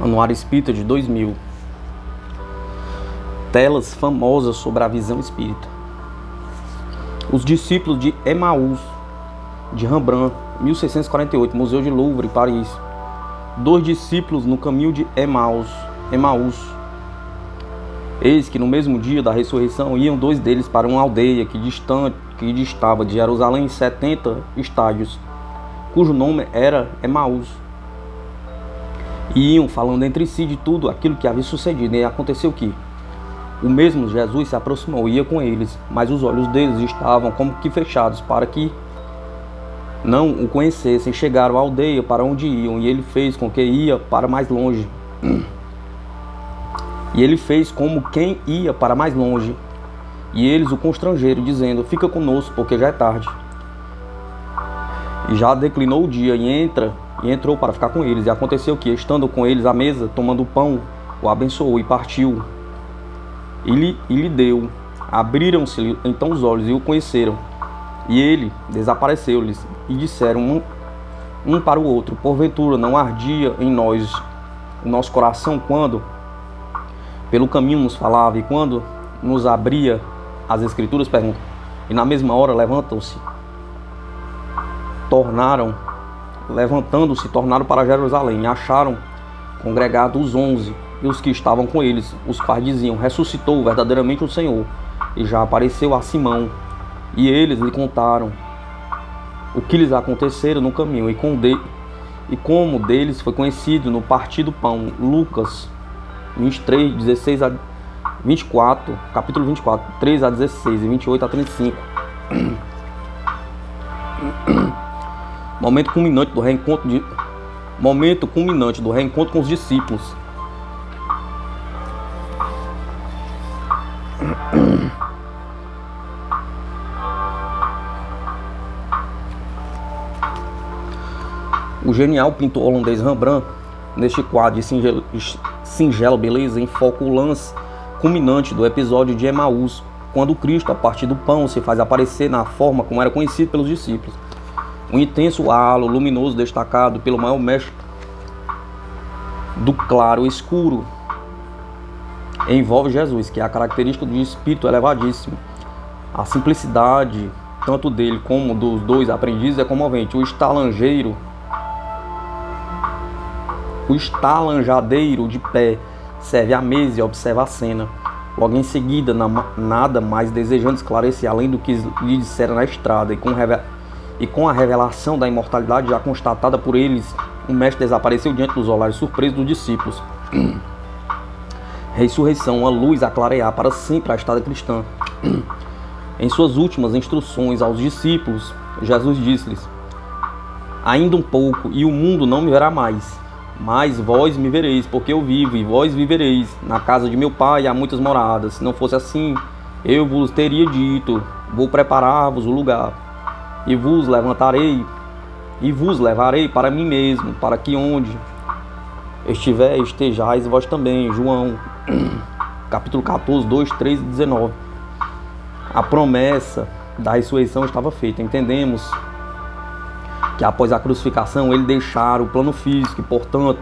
Anuário Espírita de 2000. Telas famosas sobre a visão espírita. Os discípulos de Emaús, de Rembrandt, 1648, Museu de Louvre, Paris. 2 discípulos no caminho de Emaús. Eis que no mesmo dia da ressurreição iam 2 deles para uma aldeia que distava de Jerusalém 70 estádios, cujo nome era Emaús. E iam falando entre si de tudo aquilo que havia sucedido. E aconteceu que o mesmo Jesus se aproximou e ia com eles, mas os olhos deles estavam como que fechados para que não o conhecessem. Chegaram à aldeia para onde iam, e ele fez com que ia para mais longe. E ele fez como quem ia para mais longe. E eles o constrangeram, dizendo: fica conosco, porque já é tarde. E já declinou o dia, e entrou para ficar com eles. E aconteceu que, estando com eles à mesa, tomando o pão, o abençoou e partiu. E lhe deu. Abriram-se então os olhos e o conheceram. E ele desapareceu-lhes, e disseram um para o outro: porventura não ardia em nós o nosso coração quando pelo caminho nos falava, e quando nos abria as Escrituras? Pergunta. E na mesma hora levantando-se, tornaram para Jerusalém, e acharam congregados os 11 e os que estavam com eles, os quais diziam: ressuscitou verdadeiramente o Senhor, e já apareceu a Simão. E eles lhe contaram o que lhes acontecera no caminho, e como deles foi conhecido no partir do pão. Lucas 23, 16 a 24, capítulo 24, 3 a 16 e 28 a 35. Momento culminante do reencontro com os discípulos. O genial pintor holandês Rembrandt, neste quadro de singela beleza, enfoca o lance culminante do episódio de Emaús, quando Cristo, a partir do pão, se faz aparecer na forma como era conhecido pelos discípulos. Um intenso halo luminoso destacado pelo maior mestre do claro escuro envolve Jesus, que é a característica do espírito elevadíssimo. A simplicidade, tanto dele como dos 2 aprendizes, é comovente. O estalanjadeiro de pé serve à mesa e observa a cena. Logo em seguida, nada mais desejando esclarecer além do que lhe disseram na estrada, e com a revelação da imortalidade já constatada por eles, o mestre desapareceu diante dos olhares surpresos dos discípulos. Ressurreição, uma luz a clarear para sempre a estrada cristã. Em suas últimas instruções aos discípulos, Jesus disse-lhes: ainda um pouco, e o mundo não me verá mais. Mas vós me vereis, porque eu vivo, e vós vivereis. Na casa de meu Pai há muitas moradas. Se não fosse assim, eu vos teria dito: vou preparar-vos o lugar, e vos levarei para mim mesmo, para que onde estiver, estejais vós também. João, capítulo 14, 2, 3 e 19. A promessa da ressurreição estava feita. Entendemos que após a crucificação ele deixara o plano físico e, portanto,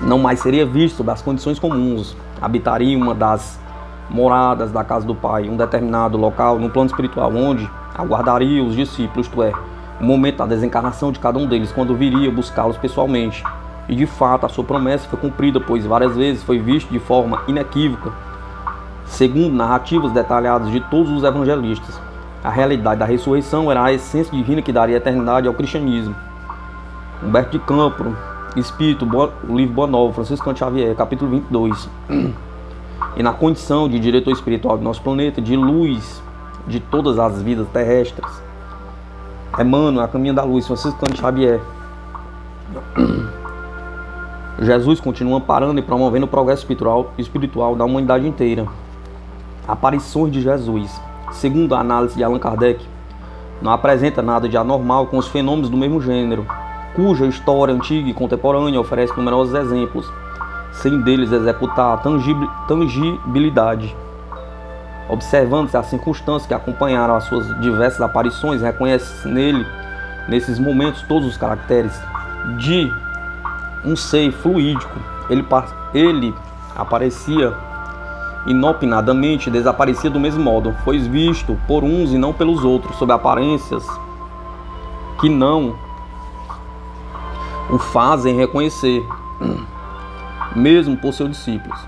não mais seria visto sob as condições comuns. Habitaria em uma das moradas da casa do Pai, um determinado local no plano espiritual, onde aguardaria os discípulos, isto é, o momento da desencarnação de cada um deles, quando viria buscá-los pessoalmente. E de fato a sua promessa foi cumprida, pois várias vezes foi visto de forma inequívoca, segundo narrativas detalhadas de todos os evangelistas. A realidade da ressurreição era a essência divina que daria eternidade ao cristianismo. Humberto de Campos, Espírito, o livro Boa Nova, Francisco Xavier, capítulo 22. E na condição de diretor espiritual do nosso planeta, de luz de todas as vidas terrestres, Emmanuel, a caminho da luz, Francisco Xavier. Jesus continua amparando e promovendo o progresso espiritual da humanidade inteira. Aparições de Jesus, segundo a análise de Allan Kardec, não apresenta nada de anormal com os fenômenos do mesmo gênero, cuja história antiga e contemporânea oferece numerosos exemplos, sem deles executar a tangibilidade. Observando-se as circunstâncias que acompanharam as suas diversas aparições, reconhece nele, nesses momentos, todos os caracteres de um ser fluídico. Ele aparecia inopinadamente e desaparecia do mesmo modo. Foi visto por uns e não pelos outros, sob aparências que não o fazem reconhecer, mesmo por seus discípulos.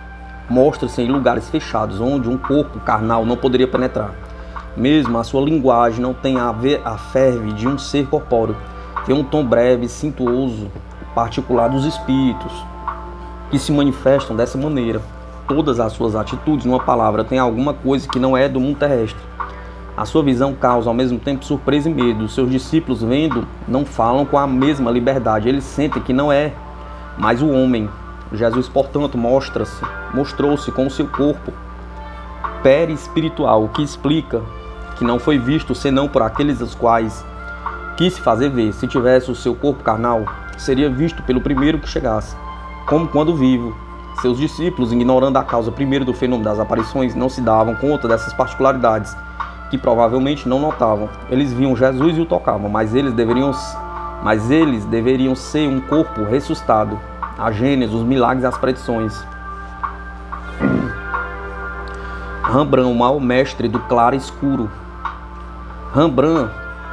Mostra-se em lugares fechados, onde um corpo carnal não poderia penetrar. Mesmo a sua linguagem não tem a ferve de um ser corpóreo. Tem um tom breve, cintuoso, particular dos espíritos, que se manifestam dessa maneira. Todas as suas atitudes, numa palavra, têm alguma coisa que não é do mundo terrestre. A sua visão causa ao mesmo tempo surpresa e medo. Os seus discípulos, vendo, não falam com a mesma liberdade. Eles sentem que não é mais o homem. Jesus, portanto, mostrou-se com o seu corpo perispiritual, o que explica que não foi visto senão por aqueles os quais quis se fazer ver. Se tivesse o seu corpo carnal, seria visto pelo primeiro que chegasse, como quando vivo. Seus discípulos, ignorando a causa primeiro do fenômeno das aparições, não se davam conta dessas particularidades, que provavelmente não notavam. Eles viam Jesus e o tocavam, mas eles deveriam ser um corpo ressuscitado. A Gênesis, os milagres e as predições. Rembrandt, o maior mestre do claro escuro. Rembrandt,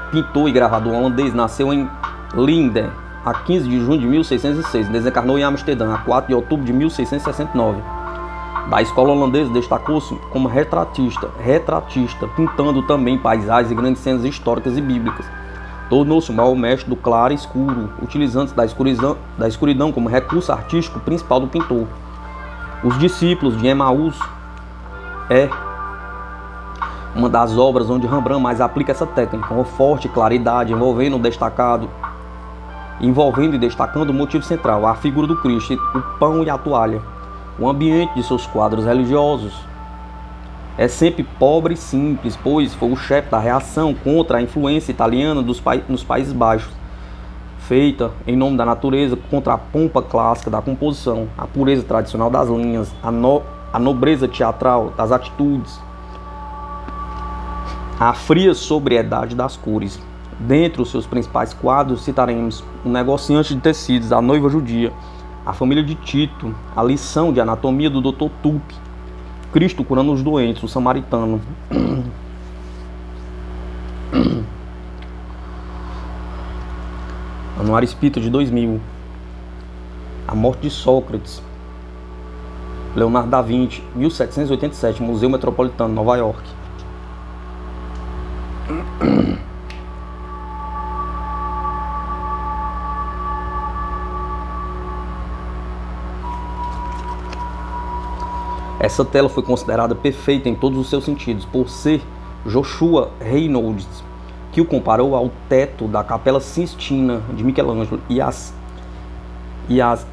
pintor e gravador holandês, nasceu em Linden a 15 de junho de 1606, desencarnou em Amsterdã a 4 de outubro de 1669. Da escola holandesa, destacou-se como retratista, pintando também paisagens e grandes cenas históricas e bíblicas. Tornou-se o maior mestre do claro e escuro, utilizando-se da escuridão como recurso artístico principal do pintor. Os Discípulos de Emaús é uma das obras onde Rembrandt mais aplica essa técnica, com forte claridade, envolvendo e destacando o motivo central, a figura do Cristo, o pão e a toalha. O ambiente de seus quadros religiosos é sempre pobre e simples, pois foi o chefe da reação contra a influência italiana nos Países Baixos, feita em nome da natureza, contra a pompa clássica da composição, a pureza tradicional das linhas, a nobreza teatral das atitudes, a fria sobriedade das cores. Dentre os seus principais quadros citaremos O Negociante de Tecidos, A Noiva Judia, A Família de Tito, A Lição de Anatomia do Dr. Tupi, Cristo curando os doentes, O Samaritano. Anuário Espírita de 2000, A Morte de Sócrates, Leonardo da Vinci, 1787, Museu Metropolitano, Nova York. Essa tela foi considerada perfeita em todos os seus sentidos por ser Joshua Reynolds, que o comparou ao teto da Capela Sistina de Michelangelo e as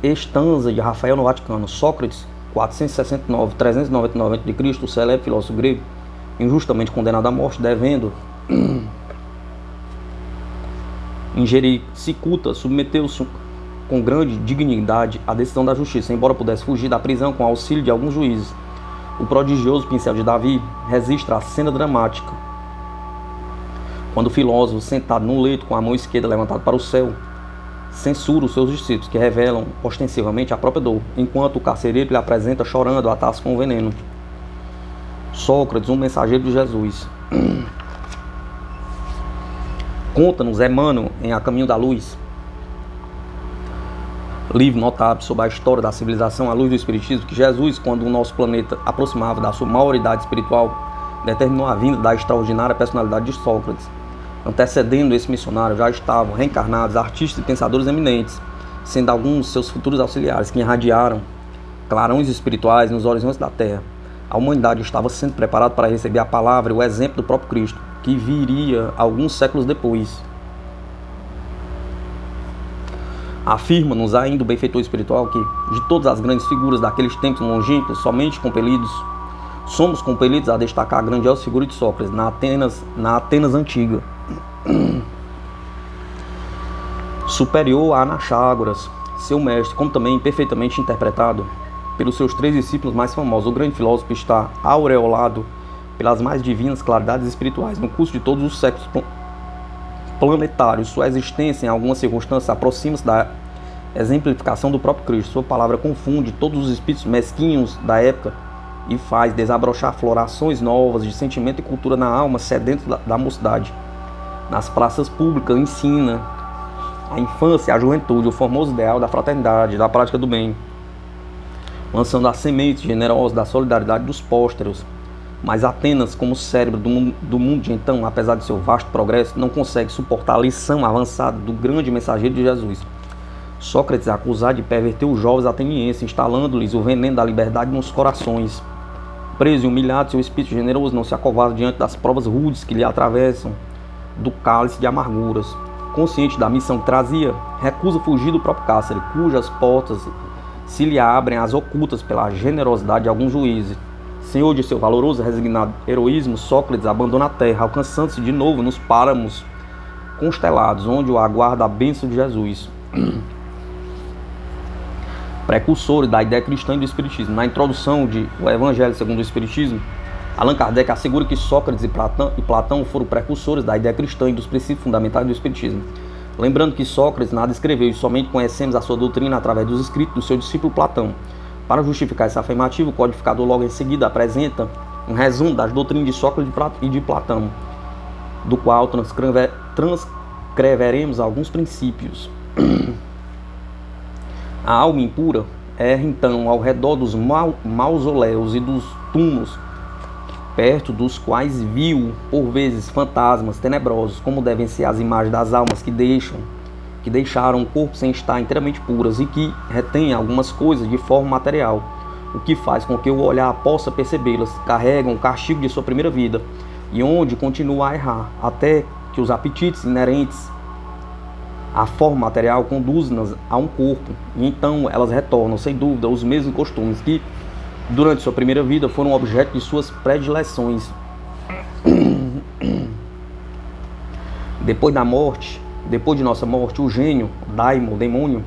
estanzas de Rafael no Vaticano. Sócrates, 469-399 a.C., o célebre filósofo grego, injustamente condenado à morte, devendo ingerir cicuta, submeteu-se com grande dignidade à decisão da justiça, embora pudesse fugir da prisão com auxílio de alguns juízes. O prodigioso pincel de Davi registra a cena dramática, quando o filósofo, sentado no leito com a mão esquerda levantada para o céu, censura os seus discípulos, que revelam ostensivamente a própria dor, enquanto o carcereiro lhe apresenta chorando a taça com veneno. Sócrates, um mensageiro de Jesus. Conta-nos Emmanuel em A Caminho da Luz, livro notável sobre a história da civilização à luz do Espiritismo, que Jesus, quando o nosso planeta aproximava da sua maioridade espiritual, determinou a vinda da extraordinária personalidade de Sócrates. Antecedendo esse missionário, já estavam reencarnados artistas e pensadores eminentes, sendo alguns seus futuros auxiliares que irradiaram clarões espirituais nos horizontes da Terra. A humanidade estava sendo preparada para receber a palavra e o exemplo do próprio Cristo, que viria alguns séculos depois. Afirma-nos ainda o benfeitor espiritual que, de todas as grandes figuras daqueles tempos longínquos, somos compelidos a destacar a grandiosa figura de Sócrates na Atenas antiga, superior a Anaxágoras, seu mestre, como também perfeitamente interpretado pelos seus 3 discípulos mais famosos. O grande filósofo está aureolado pelas mais divinas claridades espirituais no curso de todos os séculos planetários. Sua existência, em algumas circunstâncias, aproxima-se da exemplificação do próprio Cristo. Sua palavra confunde todos os espíritos mesquinhos da época e faz desabrochar florações novas de sentimento e cultura na alma sedenta da mocidade. Nas praças públicas ensina a infância e a juventude o formoso ideal da fraternidade, da prática do bem, lançando as sementes generosas da solidariedade dos pósteros. Mas Atenas, como cérebro do mundo de então, apesar de seu vasto progresso, não consegue suportar a lição avançada do grande mensageiro de Jesus. Sócrates é acusado de perverter os jovens atenienses, instalando-lhes o veneno da liberdade nos corações. Preso e humilhado, seu espírito generoso não se acovarda diante das provas rudes que lhe atravessam do cálice de amarguras. Consciente da missão que trazia, recusa fugir do próprio cárcere, cujas portas se lhe abrem às ocultas pela generosidade de alguns juízes. Senhor de seu valoroso e resignado heroísmo, Sócrates abandona a terra, alcançando-se de novo nos páramos constelados, onde o aguarda a bênção de Jesus, precursor da ideia cristã e do Espiritismo. Na introdução de O Evangelho segundo o Espiritismo, Allan Kardec assegura que Sócrates e Platão foram precursores da ideia cristã e dos princípios fundamentais do Espiritismo. Lembrando que Sócrates nada escreveu e somente conhecemos a sua doutrina através dos escritos do seu discípulo Platão. Para justificar essa afirmativa, o codificador logo em seguida apresenta um resumo das doutrinas de Sócrates e de Platão, do qual transcreveremos alguns princípios. A alma impura erra então ao redor dos mausoléus e dos túmulos, perto dos quais viu, por vezes, fantasmas tenebrosos, como devem ser as imagens das almas que deixaram o corpo sem estar inteiramente puras e que retêm algumas coisas de forma material, o que faz com que o olhar possa percebê-las, carregam o castigo de sua primeira vida, e onde continua a errar, até que os apetites inerentes à forma material conduzem-nas a um corpo, e então elas retornam, sem dúvida, aos mesmos costumes que, durante sua primeira vida, foram objeto de suas predileções. Depois de nossa morte, o gênio, daimon, demônio,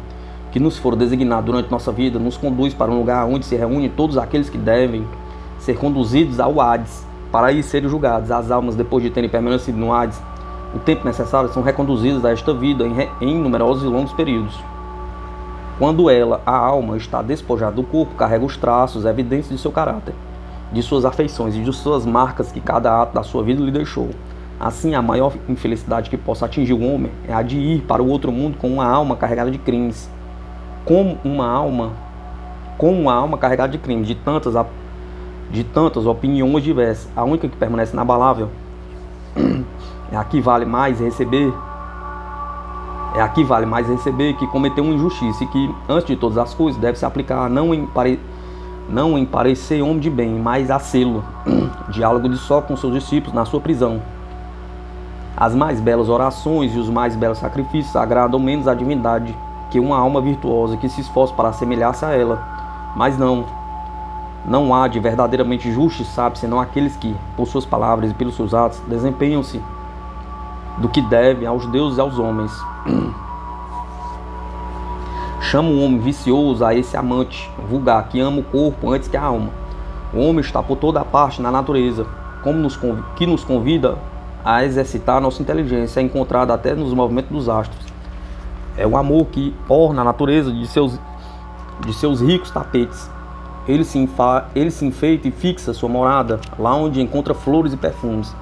que nos for designado durante nossa vida, nos conduz para um lugar onde se reúnem todos aqueles que devem ser conduzidos ao Hades, para aí serem julgados. As almas, depois de terem permanecido no Hades o tempo necessário, são reconduzidas a esta vida em numerosos e longos períodos. Quando a alma, está despojada do corpo, carrega os traços evidentes de seu caráter, de suas afeições e de suas marcas que cada ato da sua vida lhe deixou. Assim, a maior infelicidade que possa atingir o homem é a de ir para o outro mundo com uma alma carregada de crimes. Como uma alma carregada de crimes, de tantas opiniões diversas, a única que permanece inabalável é a que vale mais receber que cometeu uma injustiça, e que, antes de todas as coisas, deve se aplicar não em parecer homem de bem, mas a sê-lo. Diálogo de Sócrates com seus discípulos na sua prisão. As mais belas orações e os mais belos sacrifícios agradam menos à divindade que uma alma virtuosa que se esforça para assemelhar-se a ela. Mas não há de verdadeiramente justo e sábio senão aqueles que, por suas palavras e pelos seus atos, desempenham-se do que devem aos deuses e aos homens. Chama o homem vicioso a esse amante vulgar que ama o corpo antes que a alma. O homem está por toda parte na natureza, que nos convida a exercitar nossa inteligência, é encontrada até nos movimentos dos astros. É o amor que orna a natureza de seus ricos tapetes. Ele se enfeita e fixa sua morada lá onde encontra flores e perfumes.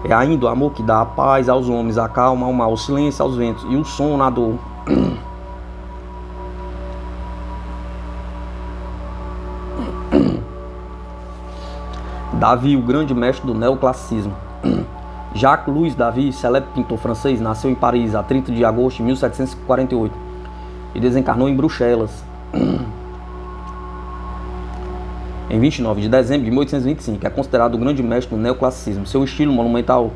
É ainda o amor que dá a paz aos homens, a calma ao mal, o silêncio aos ventos e o sono à dor. Davi, o grande mestre do neoclassicismo. Jacques-Louis David, célebre pintor francês, nasceu em Paris a 30 de agosto de 1748 e desencarnou em Bruxelas em 29 de dezembro de 1825. É considerado o grande mestre do neoclassicismo. Seu estilo monumental,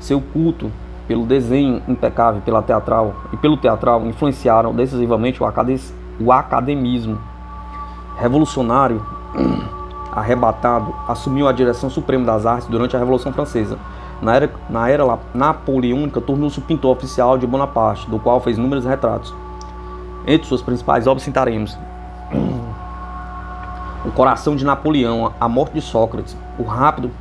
seu culto pelo desenho impecável pelo teatral influenciaram decisivamente o academismo. Revolucionário, arrebatado, assumiu a direção suprema das artes durante a Revolução Francesa. Na era napoleônica, tornou-se o pintor oficial de Bonaparte, do qual fez inúmeros retratos. Entre suas principais obras citaremos O Coração de Napoleão, A Morte de Sócrates, O Rápido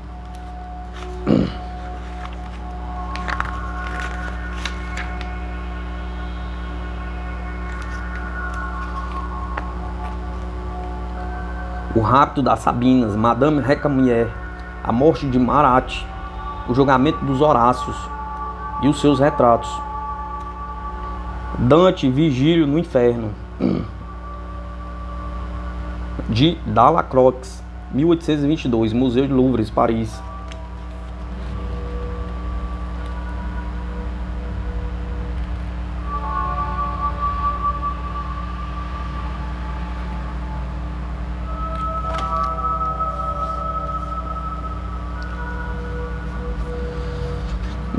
o rapto das Sabinas, Madame Recamier, a morte de Marat, o julgamento dos Horácios e os seus retratos. Dante, Vigílio no Inferno, de Dalacroix, 1822, Museu de Louvre, Paris.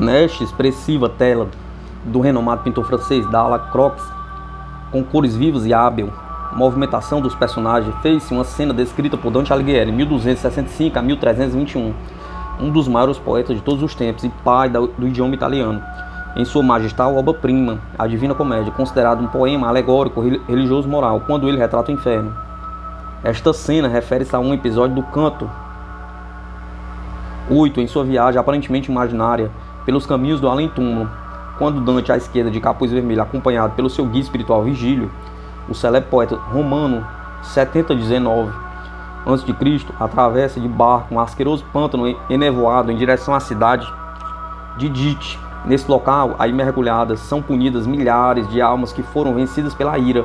Nesta expressiva tela do renomado pintor francês Dalacroix, com cores vivas e hábil movimentação dos personagens, fez-se uma cena descrita por Dante Alighieri, 1265 a 1321, um dos maiores poetas de todos os tempos e pai do idioma italiano. Em sua magistral obra-prima, a Divina Comédia, considerado um poema alegórico religioso-moral, quando ele retrata o inferno. Esta cena refere-se a um episódio do canto 8, em sua viagem aparentemente imaginária pelos caminhos do além-túmulo, quando Dante, à esquerda de capuz vermelho, acompanhado pelo seu guia espiritual Vigílio, o célebre poeta romano 7019 a.C., atravessa de barco um asqueroso pântano enevoado em direção à cidade de Dite. Nesse local, aí mergulhadas, são punidas milhares de almas que foram vencidas pela ira.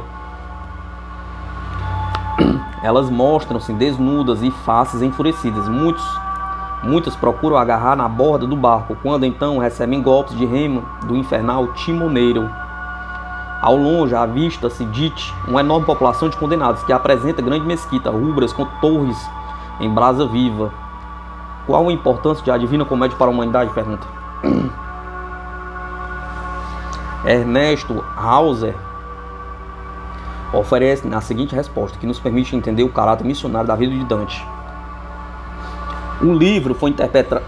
Elas mostram-se desnudas e faces enfurecidas. Muitas procuram agarrar na borda do barco, quando então recebem golpes de remo do infernal timoneiro. Ao longe, avista-se Dite, uma enorme população de condenados, que apresenta grande mesquita, rubras com torres em brasa viva. Qual a importância de A Divina Comédia para a humanidade? Pergunta. Ernesto Hauser oferece a seguinte resposta, que nos permite entender o caráter missionário da vida de Dante. O livro foi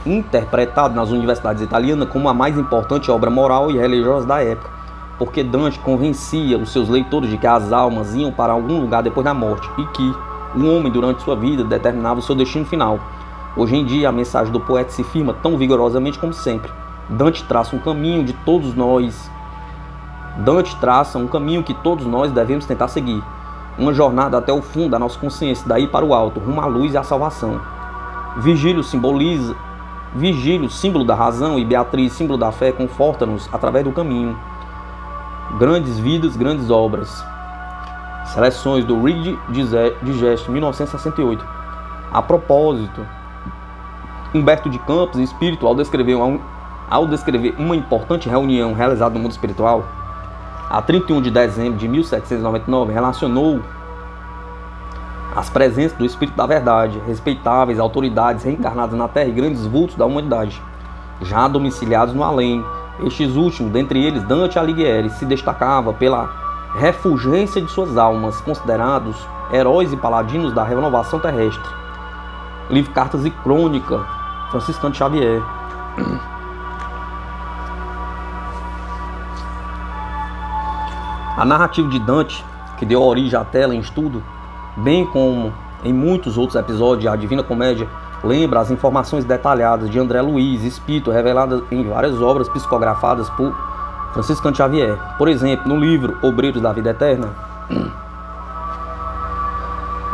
interpretado nas universidades italianas como a mais importante obra moral e religiosa da época, porque Dante convencia os seus leitores de que as almas iam para algum lugar depois da morte e que o homem, durante sua vida, determinava o seu destino final. Hoje em dia, a mensagem do poeta se firma tão vigorosamente como sempre. Dante traça um caminho que todos nós devemos tentar seguir. Uma jornada até o fundo da nossa consciência, daí para o alto, rumo à luz e à salvação. Vigílio, símbolo da razão, e Beatriz, símbolo da fé, conforta-nos através do caminho. Grandes vidas, grandes obras. Seleções do Reed Digest, 1968. A propósito, Humberto de Campos, espírito, ao descrever uma importante reunião realizada no mundo espiritual, a 31 de dezembro de 1799, relacionou as presenças do Espírito da Verdade, respeitáveis autoridades reencarnadas na Terra e grandes vultos da humanidade, já domiciliados no além. Estes últimos, dentre eles Dante Alighieri, se destacava pela refulgência de suas almas, considerados heróis e paladinos da renovação terrestre. Livro Cartas e Crônica, Franciscano Xavier. A narrativa de Dante, que deu origem à tela em estudo, bem como em muitos outros episódios de A Divina Comédia, lembra as informações detalhadas de André Luiz, espírito, reveladas em várias obras psicografadas por Franciscano Xavier. Por exemplo, no livro Obreiros da Vida Eterna,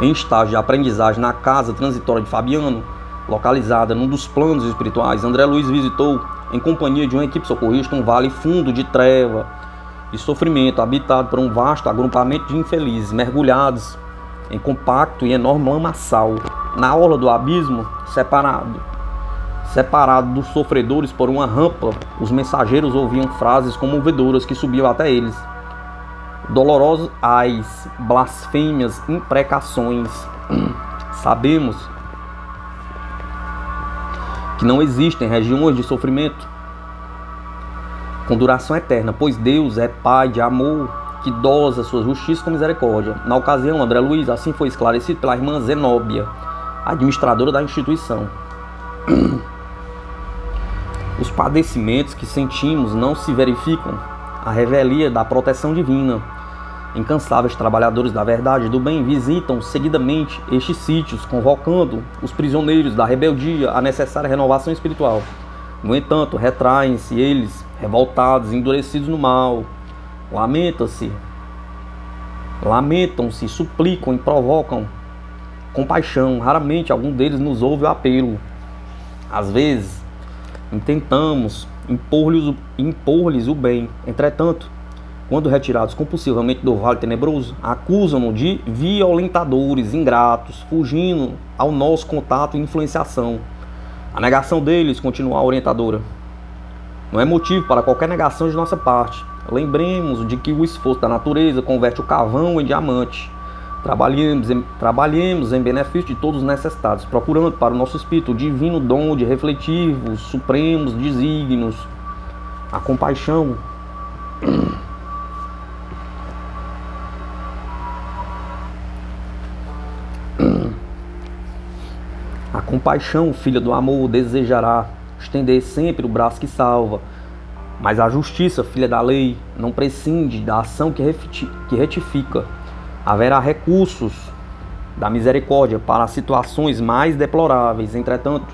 em estágio de aprendizagem na casa transitória de Fabiano, localizada num dos planos espirituais, André Luiz visitou, em companhia de uma equipe socorrista, um vale fundo de treva e sofrimento, habitado por um vasto agrupamento de infelizes, mergulhados em compacto e enorme lamaçal. Na orla do abismo, separado dos sofredores por uma rampa, os mensageiros ouviam frases comovedoras que subiam até eles. Dolorosos ais, blasfêmias, imprecações. Sabemos que não existem regiões de sofrimento com duração eterna, pois Deus é Pai de amor, que dosa sua justiça com misericórdia. Na ocasião, André Luiz assim foi esclarecido pela irmã Zenóbia, administradora da instituição. Os padecimentos que sentimos não se verificam à revelia da proteção divina. Incansáveis trabalhadores da verdade e do bem visitam seguidamente estes sítios, convocando os prisioneiros da rebeldia à necessária renovação espiritual. No entanto, retraem-se eles, revoltados, endurecidos no mal. Lamentam-se, suplicam e provocam compaixão. Raramente algum deles nos ouve o apelo. Às vezes, intentamos impor-lhes o bem. Entretanto, quando retirados compulsivamente do vale tenebroso, acusam-no de violentadores, ingratos, fugindo ao nosso contato e influenciação. A negação deles continua a orientadora. Não é motivo para qualquer negação de nossa parte. Lembremos de que o esforço da natureza converte o carvão em diamante. Trabalhemos em benefício de todos os necessitados, procurando para o nosso espírito o divino dom de refletir os supremos desígnios. A compaixão filha do amor, desejará estender sempre o braço que salva, mas a justiça, filha da lei, não prescinde da ação que retifica. Haverá recursos da misericórdia para situações mais deploráveis. Entretanto,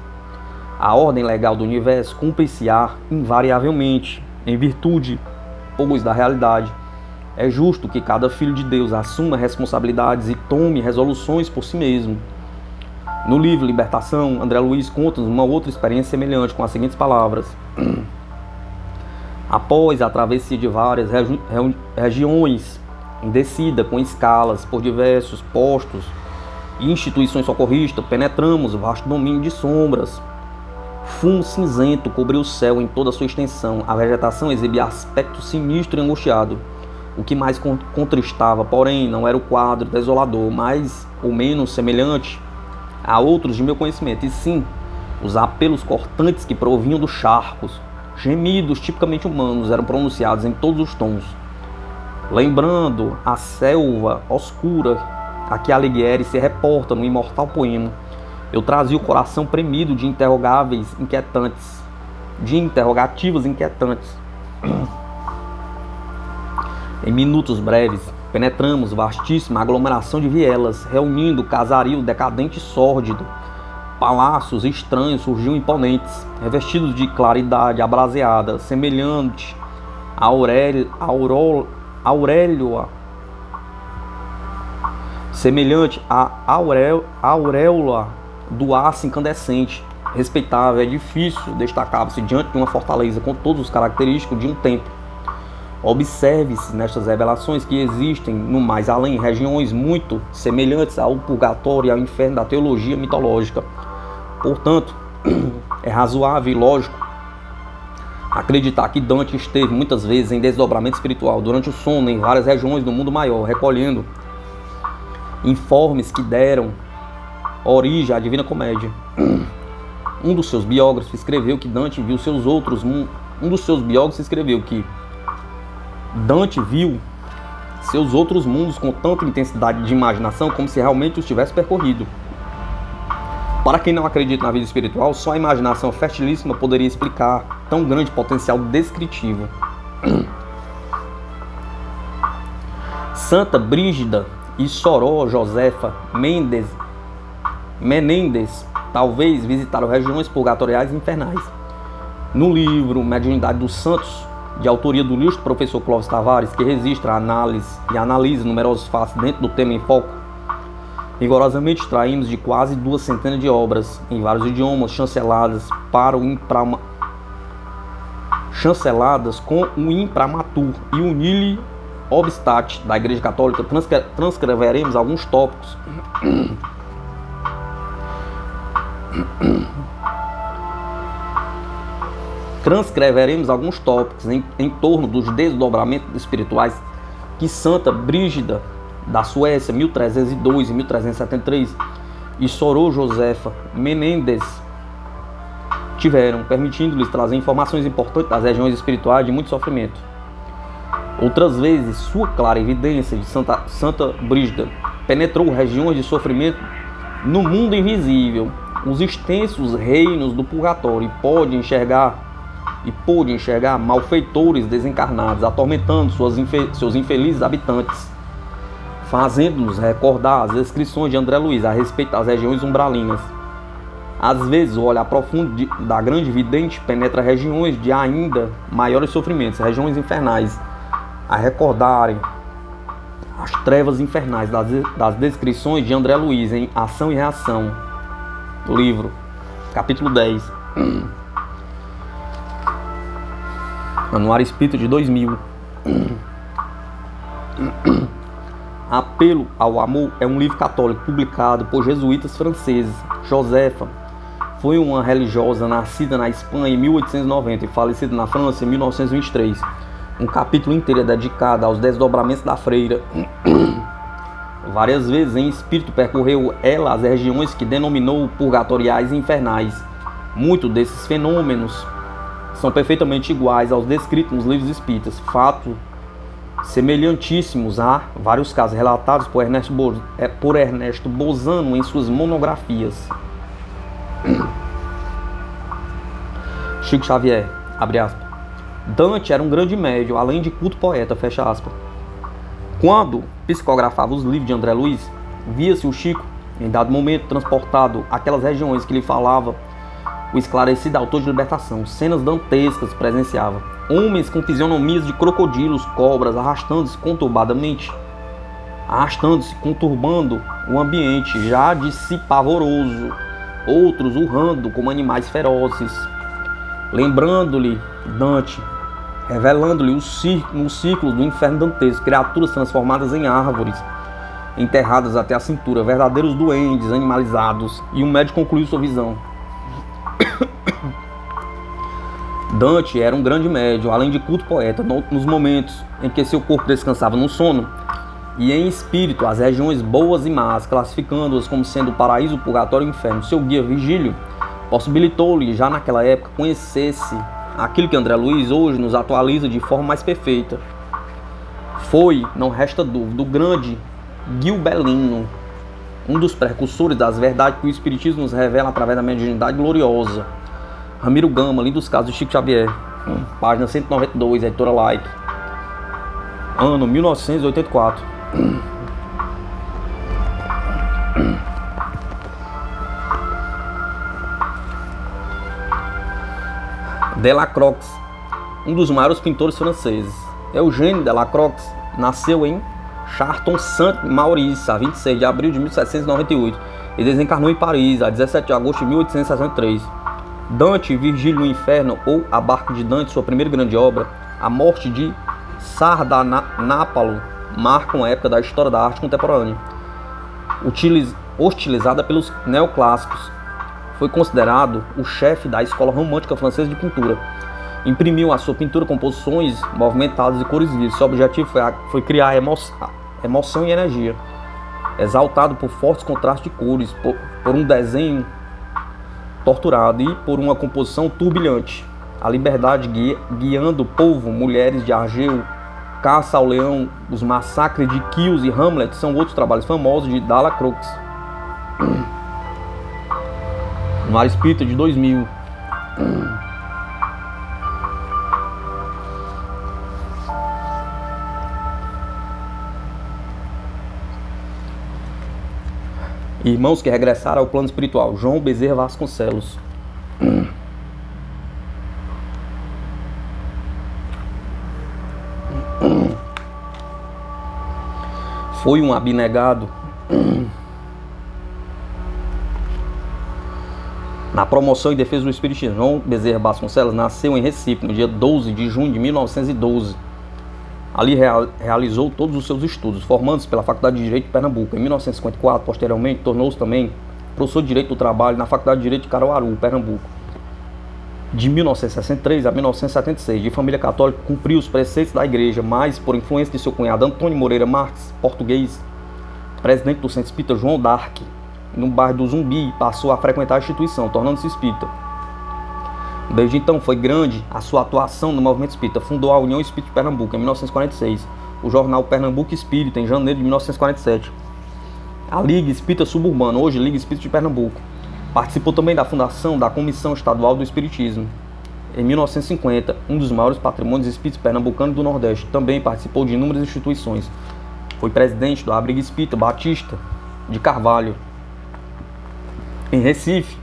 a ordem legal do universo cumpre-se-á invariavelmente, em virtude, pois, da realidade. É justo que cada filho de Deus assuma responsabilidades e tome resoluções por si mesmo. No livro Libertação, André Luiz conta-nos uma outra experiência semelhante com as seguintes palavras. Após a travessia de várias regiões em descida com escalas por diversos postos e instituições socorristas, penetramos o vasto domínio de sombras. Fumo cinzento cobriu o céu em toda a sua extensão. A vegetação exibia aspecto sinistro e angustiado. O que mais contristava, porém, não era o quadro desolador, mais ou menos semelhante a outros de meu conhecimento, e sim os apelos cortantes que provinham dos charcos. Gemidos tipicamente humanos eram pronunciados em todos os tons, lembrando a selva oscura a que Alighieri se reporta no imortal poema. Eu trazia o coração premido de interrogativas inquietantes. Em minutos breves, penetramos vastíssima aglomeração de vielas, reunindo casario decadente e sórdido. Palácios estranhos surgiam imponentes, revestidos de claridade abraseada, semelhante a auréola do aço incandescente. Respeitável edifício destacava-se diante de uma fortaleza com todos os característicos de um templo. Observe-se nestas revelações que existem no mais além regiões muito semelhantes ao purgatório e ao inferno da teologia mitológica. Portanto, é razoável e lógico acreditar que Dante esteve muitas vezes em desdobramento espiritual durante o sono em várias regiões do mundo maior, recolhendo informes que deram origem à Divina Comédia. Um dos seus biógrafos escreveu que Dante viu seus outros mundos com tanta intensidade de imaginação como se realmente os tivesse percorrido. Para quem não acredita na vida espiritual, só a imaginação fertilíssima poderia explicar tão grande potencial descritivo. Santa Brígida e Soró Josefa Menendez talvez visitaram regiões purgatoriais e infernais. No livro Mediunidade dos Santos, de autoria do ilustre professor Clóvis Tavares, que registra a análise e analisa numerosos fatos dentro do tema em foco, rigorosamente extraímos de quase 200 de obras, em vários idiomas, chanceladas com o imprimatur e o nihil obstat da Igreja Católica. Transcreveremos alguns tópicos em torno dos desdobramentos espirituais que Santa Brígida da Suécia, 1302 e 1373, e Soró Josefa Menendez tiveram, permitindo-lhes trazer informações importantes das regiões espirituais de muito sofrimento. Outras vezes, sua clara evidência de Santa Brígida penetrou regiões de sofrimento no mundo invisível, os extensos reinos do purgatório, e pôde enxergar malfeitores desencarnados atormentando seus infelizes habitantes, fazendo-nos recordar as descrições de André Luiz a respeito das regiões umbralinas. Às vezes, o olhar profundo da grande vidente penetra regiões de ainda maiores sofrimentos, regiões infernais, a As trevas infernais das descrições de André Luiz em Ação e Reação, do livro, capítulo 10. Anuário Espírita de 2000. Apelo ao Amor é um livro católico publicado por jesuítas franceses. Josefa foi uma religiosa nascida na Espanha em 1890 e falecida na França em 1923. Um capítulo inteiro é dedicado aos desdobramentos da freira. Várias vezes em espírito percorreu ela as regiões que denominou purgatoriais e infernais. Muitos desses fenômenos são perfeitamente iguais aos descritos nos livros espíritas, fatos semelhantíssimos a vários casos relatados por Ernesto Bozano em suas monografias. Chico Xavier, abre aspas. Dante era um grande médium, além de culto poeta, fecha aspas. Quando psicografava os livros de André Luiz, via-se o Chico, em dado momento, transportado àquelas regiões que lhe falava o esclarecido autor de libertação. Cenas dantescas presenciava. Homens com fisionomias de crocodilos, cobras, arrastando-se conturbando o ambiente, já de si pavoroso. Outros urrando como animais ferozes. Lembrando-lhe Dante, revelando-lhe os círculos do inferno dantesco, criaturas transformadas em árvores, enterradas até a cintura, verdadeiros duendes animalizados, e o médico concluiu sua visão. Dante era um grande médium, além de culto poeta, nos momentos em que seu corpo descansava no sono, e em espírito as regiões boas e más, classificando-as como sendo o paraíso, o purgatório e o inferno. Seu guia Virgílio possibilitou-lhe, já naquela época, conhecesse aquilo que André Luiz hoje nos atualiza de forma mais perfeita. Foi, não resta dúvida, o grande Gilbelino, um dos precursores das verdades que o Espiritismo nos revela através da mediunidade gloriosa. Ramiro Gama, Lindo dos Casos de Chico Xavier, página 192, editora Like, ano 1984. Delacroix, um dos maiores pintores franceses. Eugène Delacroix nasceu em Charton-Saint-Maurice, a 26 de abril de 1798, e desencarnou em Paris, a 17 de agosto de 1863. Dante e Virgílio no Inferno, ou A Barca de Dante, sua primeira grande obra, A Morte de Sardanápalo, marcam a época da história da arte contemporânea, hostilizada pelos neoclássicos. Foi considerado o chefe da escola romântica francesa de pintura. Imprimiu a sua pintura composições movimentadas e cores vivas. Seu objetivo foi criar emoção e energia, exaltado por fortes contrastes de cores, por um desenho torturado e por uma composição turbilhante. A liberdade guiando o povo, mulheres de Argel, Caça ao Leão, os massacres de Kills e Hamlet são outros trabalhos famosos de Delacroix. Anuário Espírita de 2000. Irmãos que regressaram ao plano espiritual. João Bezerra Vasconcelos. Foi um abnegado na promoção e defesa do Espiritismo. João Bezerra Vasconcelos nasceu em Recife no dia 12 de junho de 1912. Ali realizou todos os seus estudos, formando-se pela Faculdade de Direito de Pernambuco. Em 1954, posteriormente, tornou-se também professor de Direito do Trabalho na Faculdade de Direito de Caruaru, Pernambuco. De 1963 a 1976, de família católica, cumpriu os preceitos da igreja, mas, por influência de seu cunhado Antônio Moreira Marques, português, presidente do Centro Espírita João d'Arc, no bairro do Zumbi, passou a frequentar a instituição, tornando-se espírita. Desde então foi grande a sua atuação no movimento espírita. Fundou a União Espírita de Pernambuco em 1946, o jornal Pernambuco Espírita em janeiro de 1947, a Liga Espírita Suburbana, hoje Liga Espírita de Pernambuco. Participou também da fundação da Comissão Estadual do Espiritismo. Em 1950, um dos maiores patrimônios espíritas pernambucanos do Nordeste. Também participou de inúmeras instituições. Foi presidente do Abrigo Espírita Batista de Carvalho. Em Recife,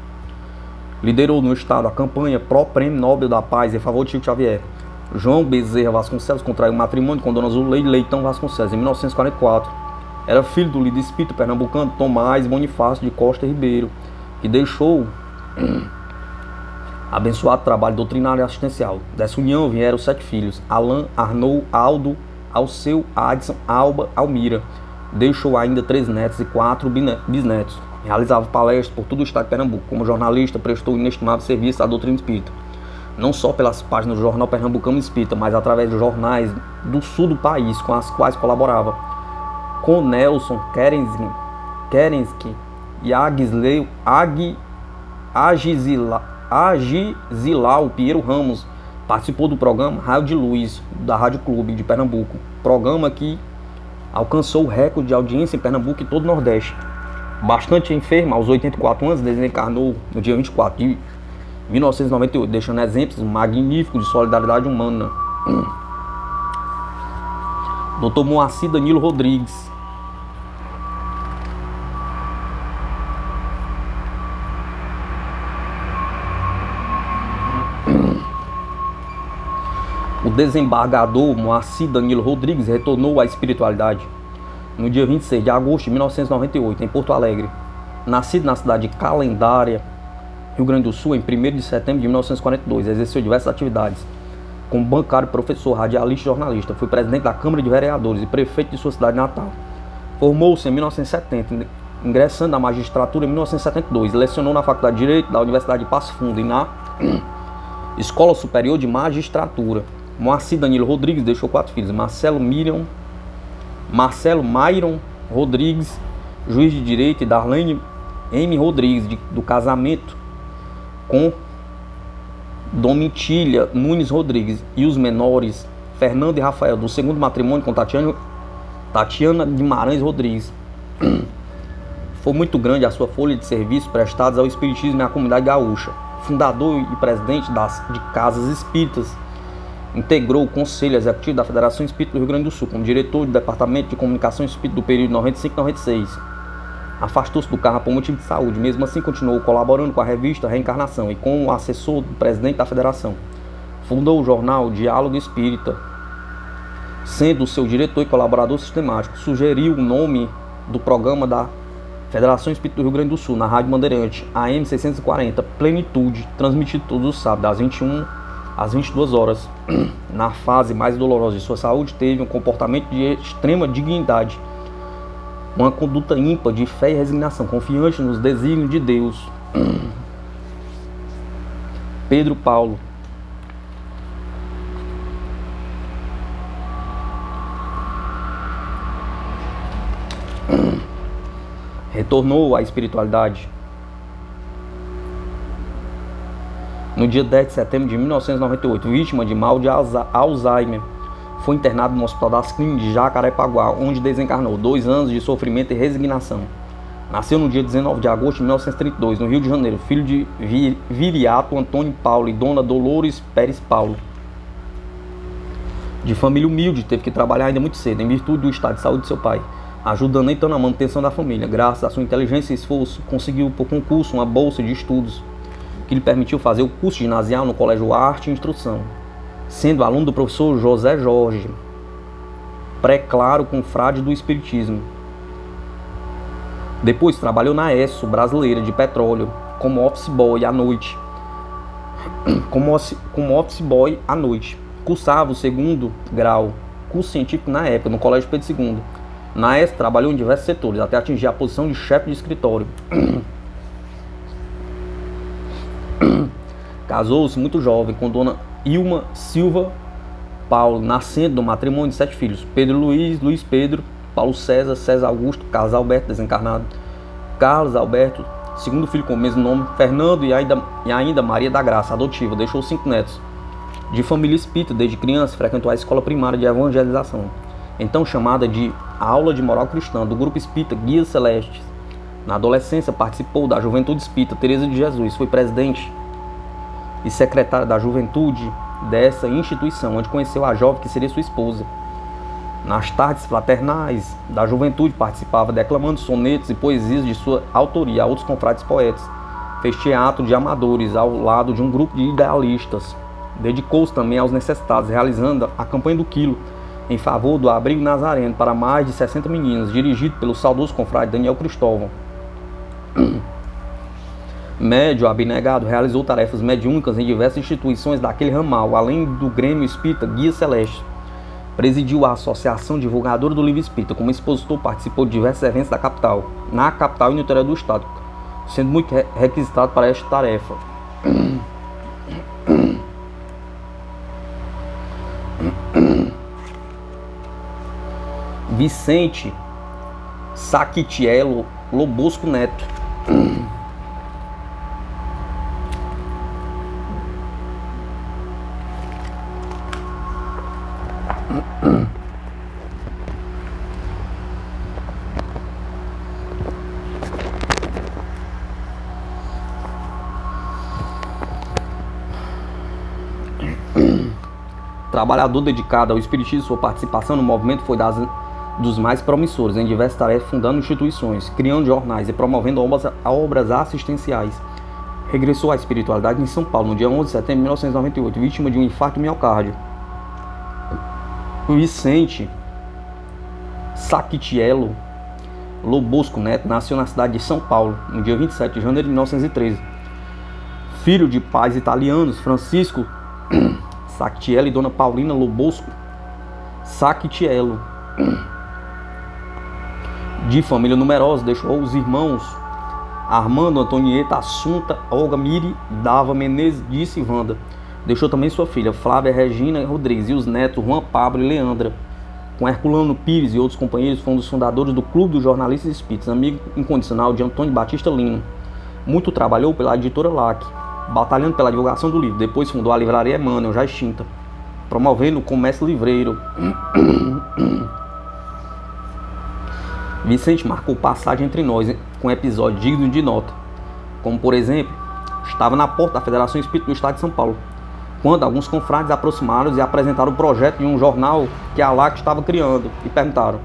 liderou no estado a campanha Pró Prêmio Nobel da Paz em favor de Chico Xavier. João Bezerra Vasconcelos contraiu matrimônio com Dona Zuleide Leitão Vasconcelos em 1944. Era filho do líder espírita pernambucano Tomás Bonifácio de Costa Ribeiro, que deixou abençoado trabalho doutrinário e assistencial. Dessa união vieram 7 filhos: Alain, Arnaud, Aldo, Alceu, Adson, Alba, Almira. Deixou ainda 3 netos e 4 bisnetos. Realizava palestras por todo o estado de Pernambuco. Como jornalista, prestou inestimável serviço à doutrina espírita, não só pelas páginas do jornal Pernambucano Espírita, mas através de jornais do sul do país, com as quais colaborava. Com Nelson Kerensky e Agisilau Pinheiro Ramos, participou do programa Raio de Luz, da Rádio Clube de Pernambuco, programa que alcançou o recorde de audiência em Pernambuco e todo o Nordeste. Bastante enferma, aos 84 anos, desencarnou no dia 24 de 1998, deixando exemplos magníficos de solidariedade humana. Dr. Moacir Danilo Rodrigues. O desembargador Moacir Danilo Rodrigues retornou à espiritualidade no dia 26 de agosto de 1998, em Porto Alegre. Nascido na cidade de Calendária, Rio Grande do Sul, em 1º de setembro de 1942, exerceu diversas atividades como bancário, professor, radialista e jornalista. Foi presidente da Câmara de Vereadores e prefeito de sua cidade natal. Formou-se em 1970, ingressando na magistratura em 1972. Lecionou na Faculdade de Direito da Universidade de Passo Fundo e na Escola Superior de Magistratura. Moacir Danilo Rodrigues deixou 4 filhos: Marcelo Mairon Rodrigues, juiz de direito, e Darlene M. Rodrigues, do casamento com Domitília Nunes Rodrigues, e os menores Fernando e Rafael, do segundo matrimônio com Tatiana Guimarães Rodrigues. Foi muito grande a sua folha de serviços prestados ao espiritismo e à comunidade gaúcha. Fundador e presidente de casas espíritas, integrou o Conselho Executivo da Federação Espírita do Rio Grande do Sul, como diretor do Departamento de Comunicação Espírita do período 95-96. Afastou-se do cargo por motivo de saúde. Mesmo assim, continuou colaborando com a revista Reencarnação e como assessor do presidente da federação. Fundou o jornal Diálogo Espírita, sendo seu diretor e colaborador sistemático. Sugeriu o nome do programa da Federação Espírita do Rio Grande do Sul na Rádio Bandeirante, AM 640, Plenitude, transmitido todos os sábados, das 21 às 22 horas. Na fase mais dolorosa de sua saúde, teve um comportamento de extrema dignidade, uma conduta ímpar de fé e resignação, confiante nos desígnios de Deus. Pedro Paulo. Retornou à espiritualidade no dia 10 de setembro de 1998, vítima de mal de Alzheimer. Foi internado no Hospital das Clínicas de Jacarepaguá, onde desencarnou. 2 anos de sofrimento e resignação. Nasceu no dia 19 de agosto de 1932, no Rio de Janeiro, filho de Viriato Antônio Paulo e Dona Dolores Pérez Paulo. De família humilde, teve que trabalhar ainda muito cedo, em virtude do estado de saúde de seu pai, ajudando então na manutenção da família. Graças à sua inteligência e esforço, conseguiu por concurso uma bolsa de estudos que lhe permitiu fazer o curso ginasial no Colégio Arte e Instrução, sendo aluno do professor José Jorge, pré-claro confrade do Espiritismo. Depois trabalhou na ESSO Brasileira de Petróleo como office boy à noite. Cursava o 2º grau, curso científico na época, no Colégio Pedro II. Na ESSO trabalhou em diversos setores, até atingir a posição de chefe de escritório. Casou-se muito jovem com Dona Ilma Silva Paulo, nascendo do matrimônio de 7 filhos: Pedro Luiz, Luiz Pedro, Paulo César, César Augusto, Carlos Alberto, desencarnado, Carlos Alberto, segundo filho com o mesmo nome, Fernando e ainda Maria da Graça, adotiva. Deixou 5 netos. De família espírita, desde criança frequentou a escola primária de evangelização, então chamada de Aula de Moral Cristã, do grupo espírita Guias Celestes. Na adolescência participou da Juventude Espírita Teresa de Jesus, foi presidente e secretária da juventude dessa instituição, onde conheceu a jovem que seria sua esposa. Nas tardes fraternais da juventude participava declamando sonetos e poesias de sua autoria a outros confrades poetas. Fez teatro de amadores ao lado de um grupo de idealistas. Dedicou-se também aos necessitados, realizando a campanha do quilo em favor do abrigo nazareno para mais de 60 meninas, dirigido pelo saudoso confrade Daniel Cristóvão. Médio abnegado, realizou tarefas mediúnicas em diversas instituições daquele ramal, além do Grêmio Espírita Guia Celeste. Presidiu a Associação Divulgadora do Livro Espírita. Como expositor, participou de diversos eventos na capital e no interior do estado, sendo muito requisitado para esta tarefa. Vicente Saquitiello Lobosco Neto. Trabalhador dedicado ao espiritismo, sua participação no movimento foi dos mais promissores em diversas tarefas, fundando instituições, criando jornais e promovendo obras assistenciais. Regressou à espiritualidade em São Paulo no dia 11 de setembro de 1998, vítima de um infarto miocárdio. Vicente Saquitiello Lobosco Neto nasceu na cidade de São Paulo no dia 27 de janeiro de 1913. Filho de pais italianos, Francisco Saquitiello e Dona Paulina Lobosco Saquitiello. De família numerosa, deixou os irmãos Armando, Antonieta, Assunta, Olga, Miri, Dava, Menezes, Disse e Wanda. Deixou também sua filha Flávia Regina Rodrigues e os netos Juan Pablo e Leandra. Com Herculano Pires e outros companheiros, foi um dos fundadores do Clube dos Jornalistas Espíritas, amigo incondicional de Antônio Batista Lino. Muito trabalhou pela editora LAC, batalhando pela divulgação do livro. Depois fundou a livraria Emmanuel, já extinta, promovendo o comércio livreiro. Vicente marcou passagem entre nós com episódios dignos de nota, como por exemplo, estava na porta da Federação Espírita do Estado de São Paulo, quando alguns confrades aproximaram e apresentaram o projeto de um jornal que a LAC estava criando e perguntaram: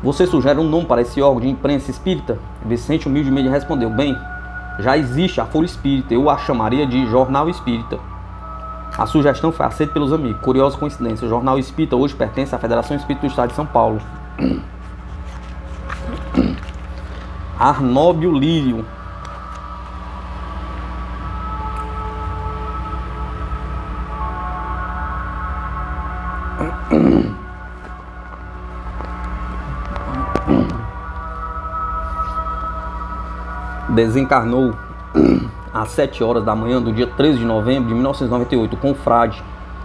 "Você sugere um nome para esse órgão de imprensa espírita?" Vicente humildemente respondeu: "Bem, já existe a Folha Espírita, eu a chamaria de Jornal Espírita." A sugestão foi aceita pelos amigos. Curiosa coincidência, o Jornal Espírita hoje pertence à Federação Espírita do Estado de São Paulo. Arnóbio Lírio. Desencarnou às 7 horas da manhã do dia 13 de novembro de 1998. O confrade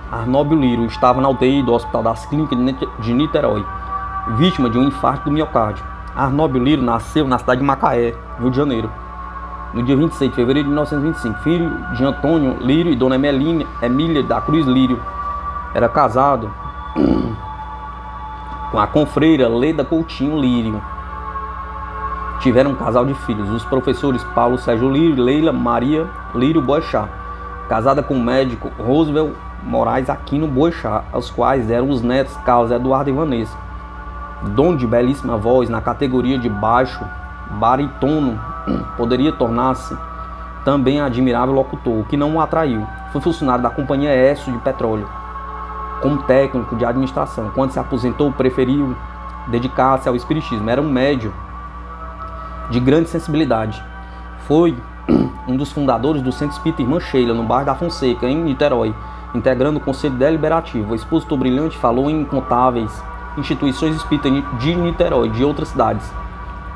Arnóbio Lírio estava na UTI do Hospital das Clínicas de Niterói, vítima de um infarto do miocárdio. Arnóbio Lírio nasceu na cidade de Macaé, Rio de Janeiro, no dia 26 de fevereiro de 1925, filho de Antônio Lírio e Dona Emília da Cruz Lírio. Era casado com a confreira Leda Coutinho Lírio. Tiveram um casal de filhos, os professores Paulo Sérgio Lírio e Leila Maria Lírio Boechat, casada com o médico Roosevelt Moraes Aquino Boechat, aos quais deram os netos Carlos Eduardo e Vanessa. Dono de belíssima voz na categoria de baixo barítono, poderia tornar-se também admirável locutor, o que não o atraiu. Foi funcionário da Companhia Écio de Petróleo, como técnico de administração. Quando se aposentou, preferiu dedicar-se ao espiritismo. Era um médium de grande sensibilidade. Foi um dos fundadores do Centro Espírita Irmã Sheila, no bairro da Fonseca, em Niterói, integrando o Conselho Deliberativo. O expositor brilhante falou em incontáveis instituições espíritas de Niterói e de outras cidades.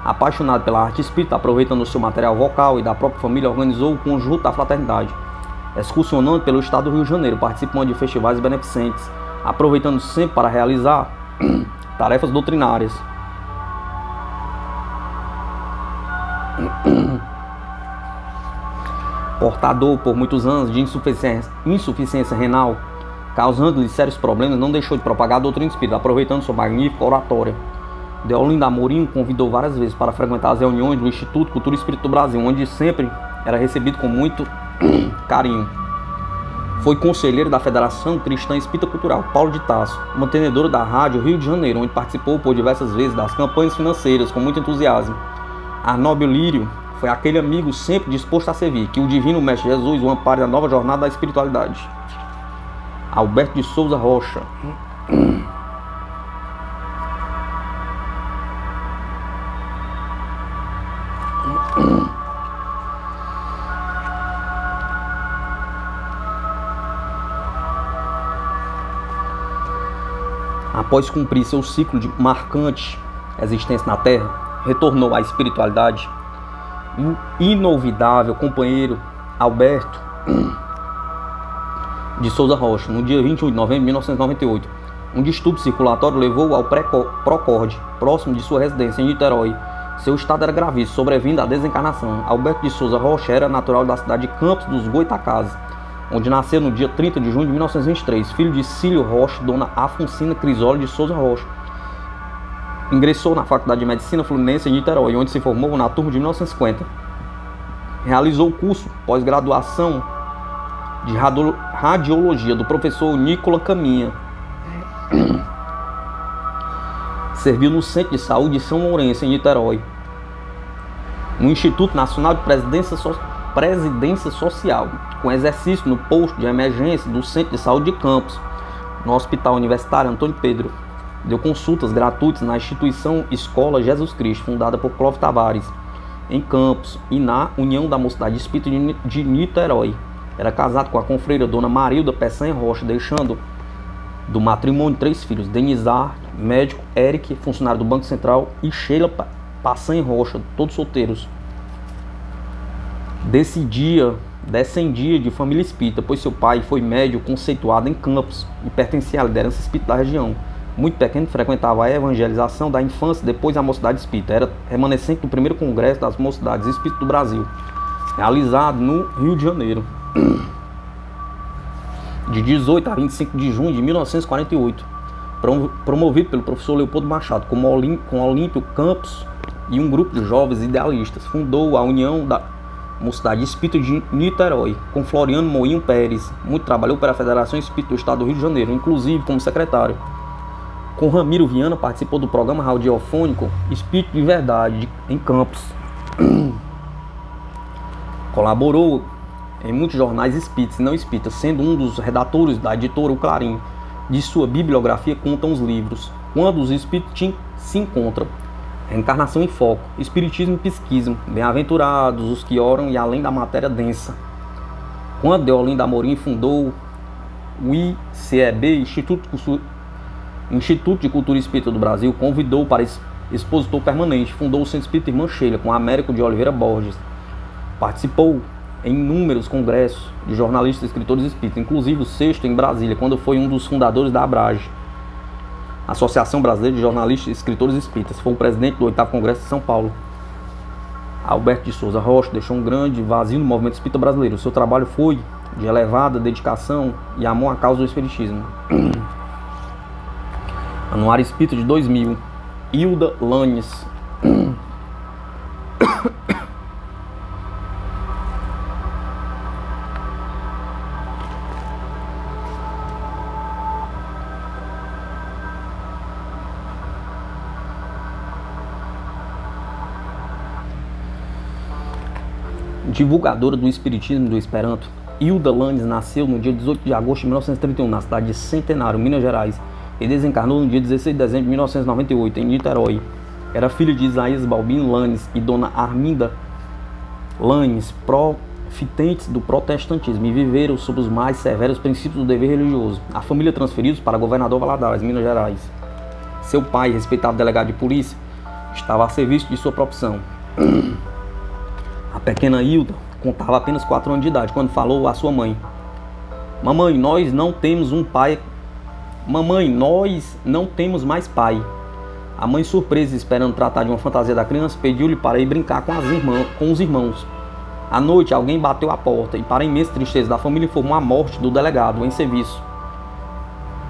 Apaixonado pela arte espírita, aproveitando o seu material vocal e da própria família, organizou o Conjunto da Fraternidade, excursionando pelo estado do Rio de Janeiro, participando de festivais beneficentes, aproveitando sempre para realizar tarefas doutrinárias. Portador por muitos anos de insuficiência renal, causando-lhe sérios problemas, não deixou de propagar a doutrina espírita, aproveitando sua magnífica oratória. Deolinda Amorim convidou várias vezes para frequentar as reuniões do Instituto Cultura Espírita do Brasil, onde sempre era recebido com muito carinho. Foi conselheiro da Federação Cristã Espírita Cultural Paulo de Tarso, mantenedora da Rádio Rio de Janeiro, onde participou por diversas vezes das campanhas financeiras com muito entusiasmo. Arnóbio Lírio foi aquele amigo sempre disposto a servir, que o Divino Mestre Jesus o ampare na nova jornada da espiritualidade. Alberto de Souza Rocha. Após cumprir seu ciclo de marcante existência na Terra, retornou à espiritualidade. O inovidável companheiro Alberto de Souza Rocha, no dia 21 de novembro de 1998, um distúrbio circulatório levou-o ao Procorde, próximo de sua residência em Niterói. Seu estado era gravíssimo, sobrevindo à desencarnação. Alberto de Souza Rocha era natural da cidade de Campos dos Goitacazes, onde nasceu no dia 30 de junho de 1923, filho de Cílio Rocha e dona Afonsina Crisoli de Souza Rocha. Ingressou na Faculdade de Medicina Fluminense em Niterói, onde se formou na turma de 1950. Realizou o curso pós-graduação de radiologia do professor Nicola Caminha. Serviu no Centro de Saúde de São Lourenço, em Niterói, no Instituto Nacional de Presidência Social, com exercício no posto de emergência do Centro de Saúde de Campos, no Hospital Universitário Antônio Pedro. Deu consultas gratuitas na instituição Escola Jesus Cristo, fundada por Clóvis Tavares, em Campos, e na União da Mocidade Espírita de Niterói. Era casado com a confreira Dona Marilda Peçanha Rocha, deixando do matrimônio 3 filhos: Denizar, médico; Eric, funcionário do Banco Central; e Sheila Peçanha Rocha, todos solteiros. Descendia de família espírita, pois seu pai foi médium conceituado em Campos e pertencia à liderança espírita da região. Muito pequeno, frequentava a evangelização da infância, depois a Mocidade Espírita. Era remanescente do primeiro Congresso das Mocidades Espíritas do Brasil, realizado no Rio de Janeiro, de 18 a 25 de junho de 1948, promovido pelo professor Leopoldo Machado, com Olímpio Campos e um grupo de jovens idealistas. Fundou a União da Mocidade Espírita de Niterói, com Floriano Moinho Pérez. Muito trabalhou para a Federação Espírita do Estado do Rio de Janeiro, inclusive como secretário. Com Ramiro Viana, participou do programa radiofônico Espírito de Verdade, em Campos. Colaborou em muitos jornais espíritas e não espíritas, sendo um dos redatores da editora O Clarim. De sua bibliografia contam os livros Quando os Espíritos se Encontram, Reencarnação em Foco, Espiritismo e Psiquismo, Bem-aventurados os que oram e além da matéria densa. Quando Deolinda Amorim fundou o ICEB, Instituto de Cultura Espírita do Brasil, convidou para expositor permanente. Fundou o Centro Espírita Irmã Sheila, com Américo de Oliveira Borges. Participou em inúmeros congressos de jornalistas e escritores espíritas, inclusive o 6º em Brasília, quando foi um dos fundadores da ABRAGE, Associação Brasileira de Jornalistas e Escritores Espíritas. Foi o presidente do 8º Congresso de São Paulo. Alberto de Souza Rocha deixou um grande vazio no movimento espírita brasileiro. Seu trabalho foi de elevada dedicação e amor à causa do espiritismo. Anuário Espírita de 2000, Hilda Lanes. Divulgadora do Espiritismo e do Esperanto, Hilda Lanes nasceu no dia 18 de agosto de 1931, na cidade de Centenário, Minas Gerais, e desencarnou no dia 16 de dezembro de 1998, em Niterói. Era filha de Isaías Balbino Lanes e Dona Arminda Lanes, profitentes do protestantismo, e viveram sob os mais severos princípios do dever religioso. A família transferidos para Governador Valadares, Minas Gerais. Seu pai, respeitado delegado de polícia, estava a serviço de sua profissão. A pequena Hilda contava apenas 4 anos de idade quando falou à sua mãe: "Mamãe, nós não temos um pai. Mamãe, nós não temos mais pai." A mãe, surpresa, esperando tratar de uma fantasia da criança, pediu-lhe para ir brincar com os irmãos. À noite, alguém bateu à porta e, para a imensa tristeza da família, informou a morte do delegado em serviço.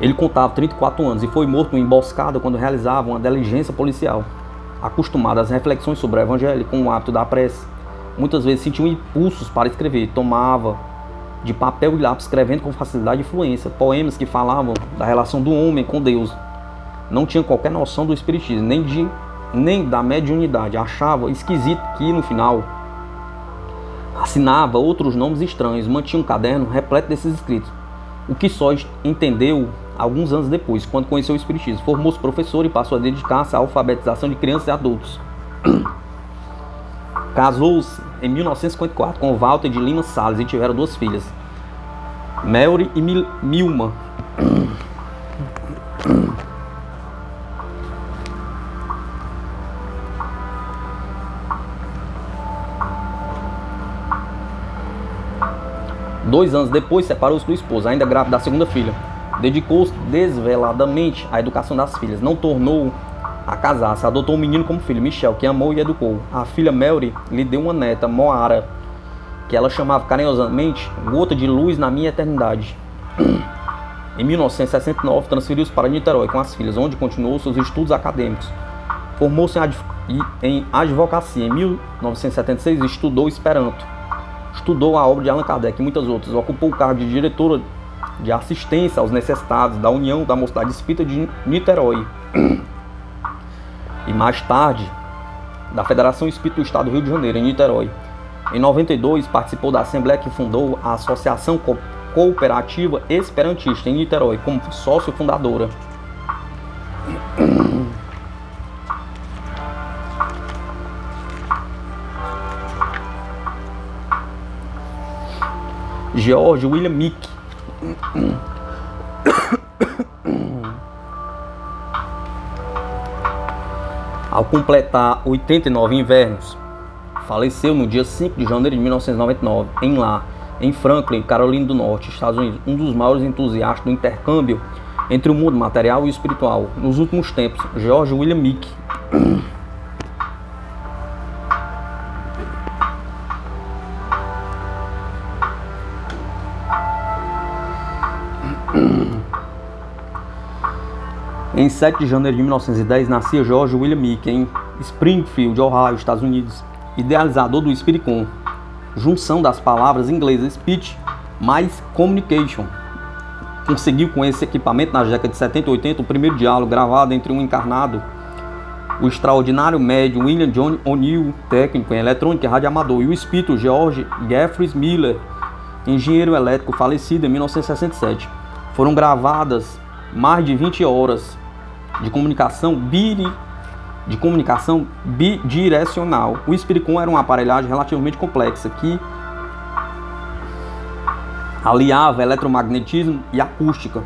Ele contava 34 anos e foi morto em emboscada quando realizava uma diligência policial. Acostumado às reflexões sobre o evangelho, com o hábito da prece, muitas vezes sentiu impulsos para escrever. Tomava de papel e lápis, escrevendo com facilidade e fluência poemas que falavam da relação do homem com Deus. Não tinha qualquer noção do espiritismo, nem da mediunidade. Achava esquisito que, no final, assinava outros nomes estranhos. Mantinha um caderno repleto desses escritos. o que só entendeu alguns anos depois, quando conheceu o espiritismo. Formou-se professor e passou a dedicar-se à alfabetização de crianças e adultos. Casou-se em 1954 com Walter de Lima Salles e tiveram 2 filhas, Mary e Milma. Dois anos depois, separou-se do esposo, ainda grávida da 2ª filha. Dedicou-se desveladamente à educação das filhas. Não tornou a casar-se. Adotou um menino como filho, Michel, que amou e educou. A filha Mary lhe deu uma neta, Moara, que ela chamava carinhosamente Gota de Luz na Minha Eternidade. Em 1969, transferiu-se para Niterói com as filhas, onde continuou seus estudos acadêmicos. Formou-se em advocacia. Em 1976, estudou Esperanto. Estudou a obra de Allan Kardec e muitas outras. Ocupou o cargo de diretora de assistência aos necessitados da União da Mocidade Espírita de Niterói. E mais tarde, da Federação Espírita do Estado do Rio de Janeiro, em Niterói. Em 92, participou da Assembleia que fundou a Associação Cooperativa Esperantista em Niterói, como sócio fundadora. George William Meek. Ao completar 89 invernos, faleceu no dia 5 de janeiro de 1999, em Franklin, Carolina do Norte, Estados Unidos, um dos maiores entusiastas do intercâmbio entre o mundo material e espiritual. Nos últimos tempos, George William Meek. Em 7 de janeiro de 1910, nascia George William Meek em Springfield, Ohio, Estados Unidos, idealizador do Spiricom, junção das palavras inglesas speech mais communication. Conseguiu com esse equipamento, nas décadas de 70 e 80, o primeiro diálogo gravado entre um encarnado, o extraordinário médium William John O'Neill, técnico em eletrônica e radioamador, e o espírito George Jeffreys Miller, engenheiro elétrico, falecido em 1967. Foram gravadas mais de 20 horas de comunicação bidirecional. O Spiricom era uma aparelhagem relativamente complexa que aliava eletromagnetismo e acústica.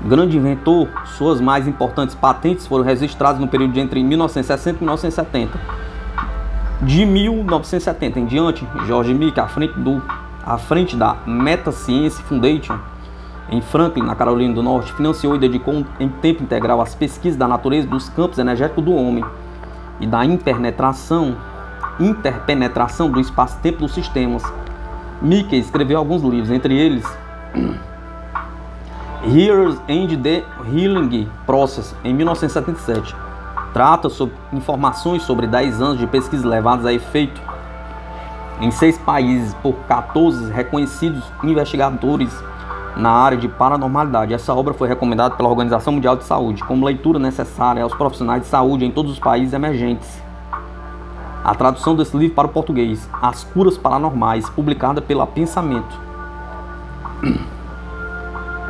Grande inventor, suas mais importantes patentes foram registradas no período entre 1960 e 1970. De 1970 em diante, George Meek, à frente da Meta Science Foundation, em Franklin, na Carolina do Norte, financiou e dedicou em tempo integral às pesquisas da natureza dos campos energéticos do homem e da interpenetração do espaço-tempo dos sistemas. Meek escreveu alguns livros, entre eles Heroes and the Healing Process, em 1977. Trata sobre informações sobre 10 anos de pesquisas levadas a efeito em 6 países por 14 reconhecidos investigadores na área de paranormalidade. Essa obra foi recomendada pela Organização Mundial de Saúde como leitura necessária aos profissionais de saúde em todos os países emergentes. A tradução desse livro para o português, As Curas Paranormais, publicada pela Pensamento.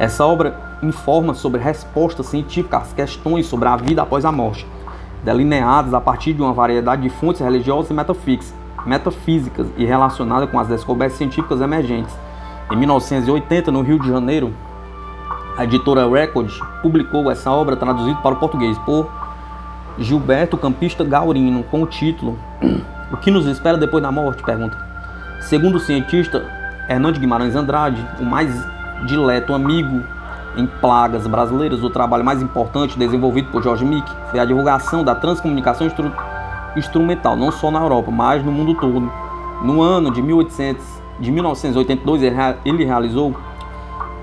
Essa obra informa sobre respostas científicas às questões sobre a vida após a morte, delineadas a partir de uma variedade de fontes religiosas e metafísicas e relacionadas com as descobertas científicas emergentes. Em 1980, no Rio de Janeiro, a editora Record publicou essa obra traduzida para o português por Gilberto Campista Gaurino, com o título O que nos espera depois da morte? Pergunta. Segundo o cientista Hernando Guimarães Andrade, o mais dileto amigo em plagas brasileiras, o trabalho mais importante desenvolvido por George Meek foi a divulgação da transcomunicação instrumental, não só na Europa, mas no mundo todo. No ano de 1982, ele realizou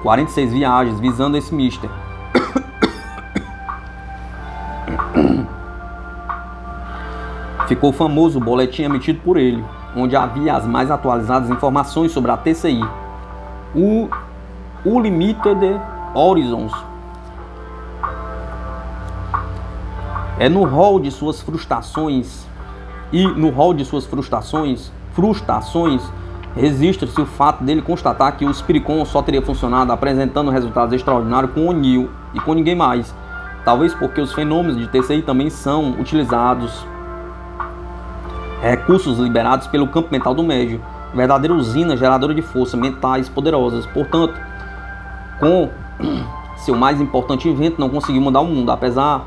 46 viagens visando esse mister. Ficou famoso o boletim emitido por ele, onde havia as mais atualizadas informações sobre a TCI, o Limited Horizons. No rol de suas frustrações, Registra-se o fato dele constatar que o Spiricon só teria funcionado apresentando resultados extraordinários com O'Neill e com ninguém mais. Talvez porque os fenômenos de TCI também são utilizados recursos liberados pelo campo mental do médium, verdadeira usina geradora de forças mentais poderosas. Portanto, com seu mais importante invento, não conseguiu mudar o mundo, apesar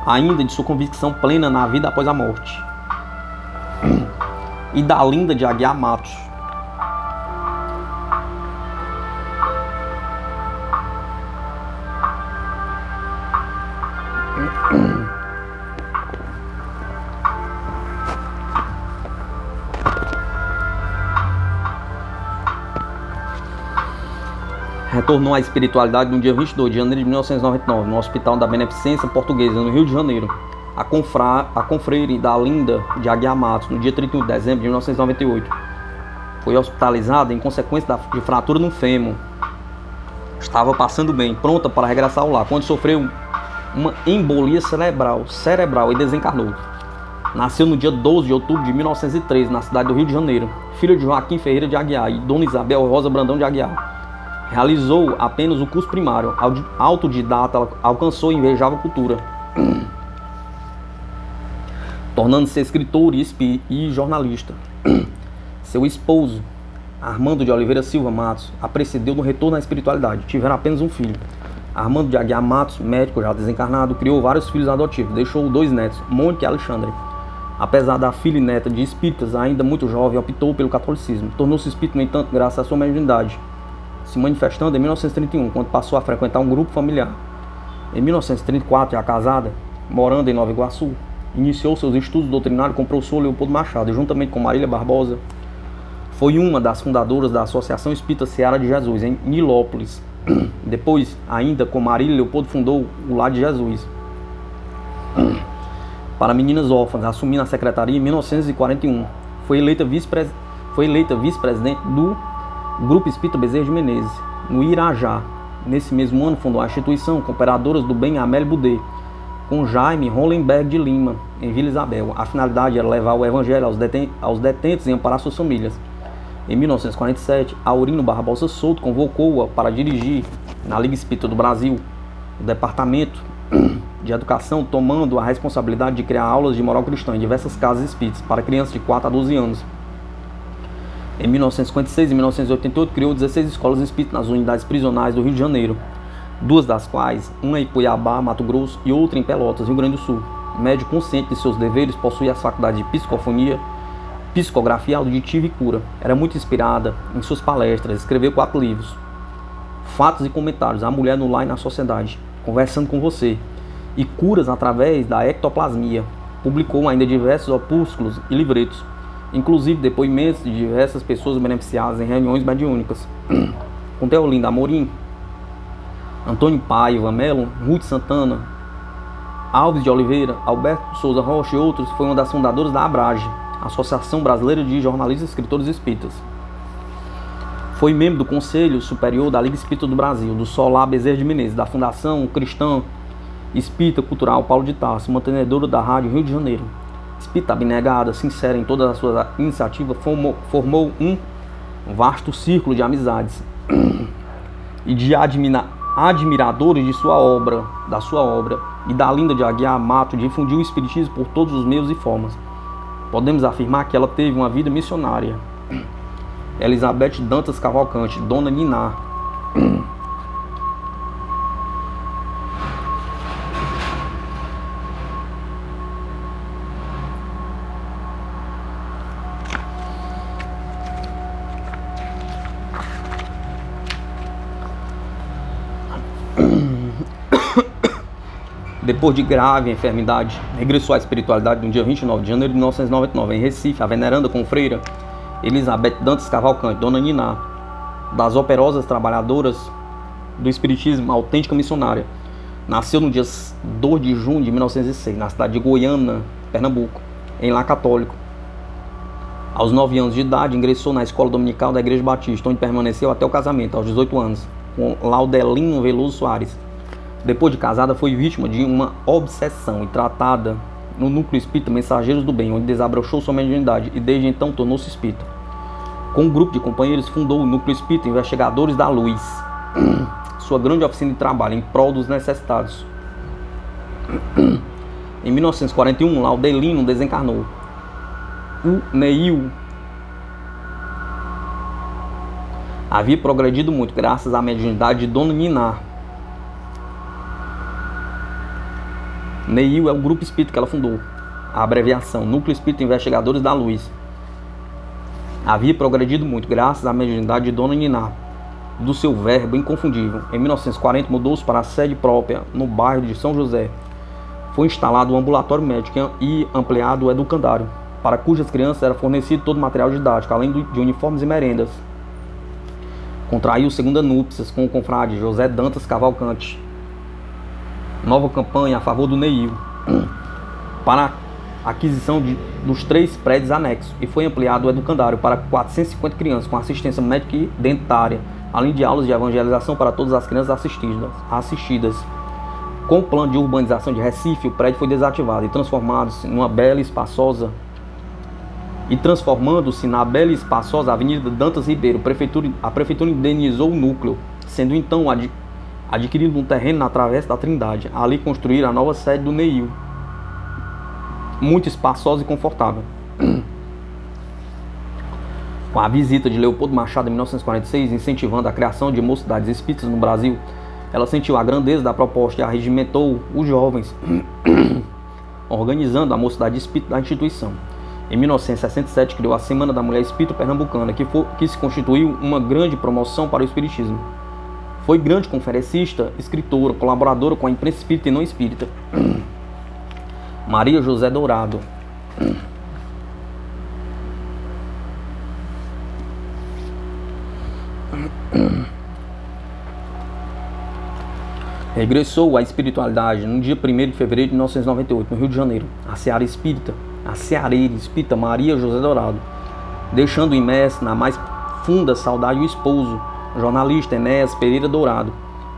ainda de sua convicção plena na vida após a morte. E da Linda de Aguiar Matos. Retornou à espiritualidade no dia 22 de janeiro de 1999, no Hospital da Beneficência Portuguesa, no Rio de Janeiro. A confreire da Linda de Aguiar Matos, no dia 31 de dezembro de 1998. Foi hospitalizada em consequência de fratura no fêmur. Estava passando bem, pronta para regressar ao lar, quando sofreu uma embolia cerebral e desencarnou. Nasceu no dia 12 de outubro de 1903, na cidade do Rio de Janeiro, filha de Joaquim Ferreira de Aguiar e Dona Isabel Rosa Brandão de Aguiar. Realizou apenas o curso primário. Autodidata, ela alcançou invejável cultura, tornando-se escritor e jornalista. Seu esposo, Armando de Oliveira Silva Matos, a precedeu no retorno à espiritualidade. Tiveram apenas um filho. Armando de Aguiar Matos, médico já desencarnado, criou vários filhos adotivos. Deixou 2 netos, Mônica e Alexandre. Apesar da filha e neta de espíritas, ainda muito jovem, optou pelo catolicismo. Tornou-se espírita, no entanto, graças à sua mediunidade, se manifestando em 1931, quando passou a frequentar um grupo familiar. Em 1934, já casada, morando em Nova Iguaçu, iniciou seus estudos doutrinários com o professor Leopoldo Machado, juntamente com Marília Barbosa. Foi uma das fundadoras da Associação Espírita Seara de Jesus, em Nilópolis. Depois, ainda com Marília, Leopoldo fundou o Lar de Jesus para meninas órfãs, assumindo a secretaria em 1941. Foi eleita vice-presidente do Grupo Espírita Bezerra de Menezes, no Irajá. Nesse mesmo ano, fundou a instituição Cooperadoras do Bem Amélie Boudet, com Jaime Hollenberg de Lima, em Vila Isabel. A finalidade era levar o evangelho aos detentos e amparar suas famílias. Em 1947, Aurino Barbosa Souto convocou-a para dirigir, na Liga Espírita do Brasil, o Departamento de Educação, tomando a responsabilidade de criar aulas de moral cristã em diversas casas espíritas para crianças de 4 a 12 anos. Em 1956 e 1988, criou 16 escolas espíritas nas unidades prisionais do Rio de Janeiro, 2 das quais, uma em Cuiabá, Mato Grosso, e outra em Pelotas, Rio Grande do Sul. Médium consciente de seus deveres, possui as faculdades de psicofonia, psicografia auditiva e cura. Era muito inspirada em suas palestras, escreveu 4 livros. Fatos e comentários, A Mulher no Lar e na Sociedade, Conversando com Você, e Curas através da Ectoplasmia. Publicou ainda diversos opúsculos e livretos, inclusive depoimentos de diversas pessoas beneficiadas em reuniões mediúnicas, com Teolinda Amorim, Antônio Paiva Melo, Ruth Santana, Alves de Oliveira, Alberto Souza Rocha e outros. Foi uma das fundadoras da ABRAGE, Associação Brasileira de Jornalistas e Escritores Espíritas. Foi membro do Conselho Superior da Liga Espírita do Brasil, do Solar Bezerra de Menezes, da Fundação Cristã Espírita Cultural Paulo de Tarso, mantenedora da Rádio Rio de Janeiro. Espírita abnegada, sincera em todas as suas iniciativas, formou um vasto círculo de amizades e de admiradores de sua obra, e da Linda de Aguiar Matos difundiu o espiritismo por todos os meios e formas. Podemos afirmar que ela teve uma vida missionária. Elizabeth Dantas Cavalcante, Dona Niná. Depois de grave enfermidade, regressou à espiritualidade no dia 29 de janeiro de 1999, em Recife, a veneranda confreira Elizabeth Dantas Cavalcante, Dona Niná, das operosas trabalhadoras do espiritismo autêntica missionária. Nasceu no dia 2 de junho de 1906, na cidade de Goiânia, Pernambuco, em lar católico. Aos 9 anos de idade, ingressou na escola dominical da Igreja Batista, onde permaneceu até o casamento, aos 18 anos, com Laudelino Veloso Soares. Depois de casada, foi vítima de uma obsessão e tratada no núcleo espírita Mensageiros do Bem, onde desabrochou sua mediunidade e desde então tornou-se espírita. Com um grupo de companheiros, fundou o Núcleo Espírita Investigadores da Luz, sua grande oficina de trabalho em prol dos necessitados. Em 1941, Laudelino desencarnou. O Neil havia progredido muito graças à mediunidade de Dona Niná. Neil é o grupo espírita que ela fundou, a abreviação Núcleo Espírita Investigadores da Luz. Havia progredido muito graças à mediunidade de Dona Niná, do seu verbo inconfundível. Em 1940, mudou-se para a sede própria no bairro de São José. Foi instalado um ambulatório médico e ampliado o educandário, para cujas crianças era fornecido todo o material didático, além de uniformes e merendas. Contraiu segunda núpcias com o confrade José Dantas Cavalcante. Nova campanha a favor do Neil para a aquisição dos 3 prédios anexos, e foi ampliado o educandário para 450 crianças com assistência médica e dentária, além de aulas de evangelização para todas as crianças assistidas. Com o plano de urbanização de Recife, o prédio foi desativado e transformando-se na bela e espaçosa Avenida Dantas Ribeiro. A prefeitura indenizou o núcleo, sendo então adquirido um terreno na Travessa da Trindade. Ali construíram a nova sede do Neil, muito espaçosa e confortável. Com a visita de Leopoldo Machado em 1946, incentivando a criação de mocidades espíritas no Brasil, ela sentiu a grandeza da proposta e arregimentou os jovens, organizando a mocidade espírita da instituição. Em 1967, criou a Semana da Mulher Espírita Pernambucana, que se constituiu uma grande promoção para o espiritismo. Foi grande conferencista, escritora, colaboradora com a imprensa espírita e não espírita. Maria José Dourado. Regressou à espiritualidade no dia 1º de fevereiro de 1998, no Rio de Janeiro, a ceareira espírita Maria José Dourado, deixando imerso na mais funda saudade o esposo, jornalista Enéas Pereira Dourado.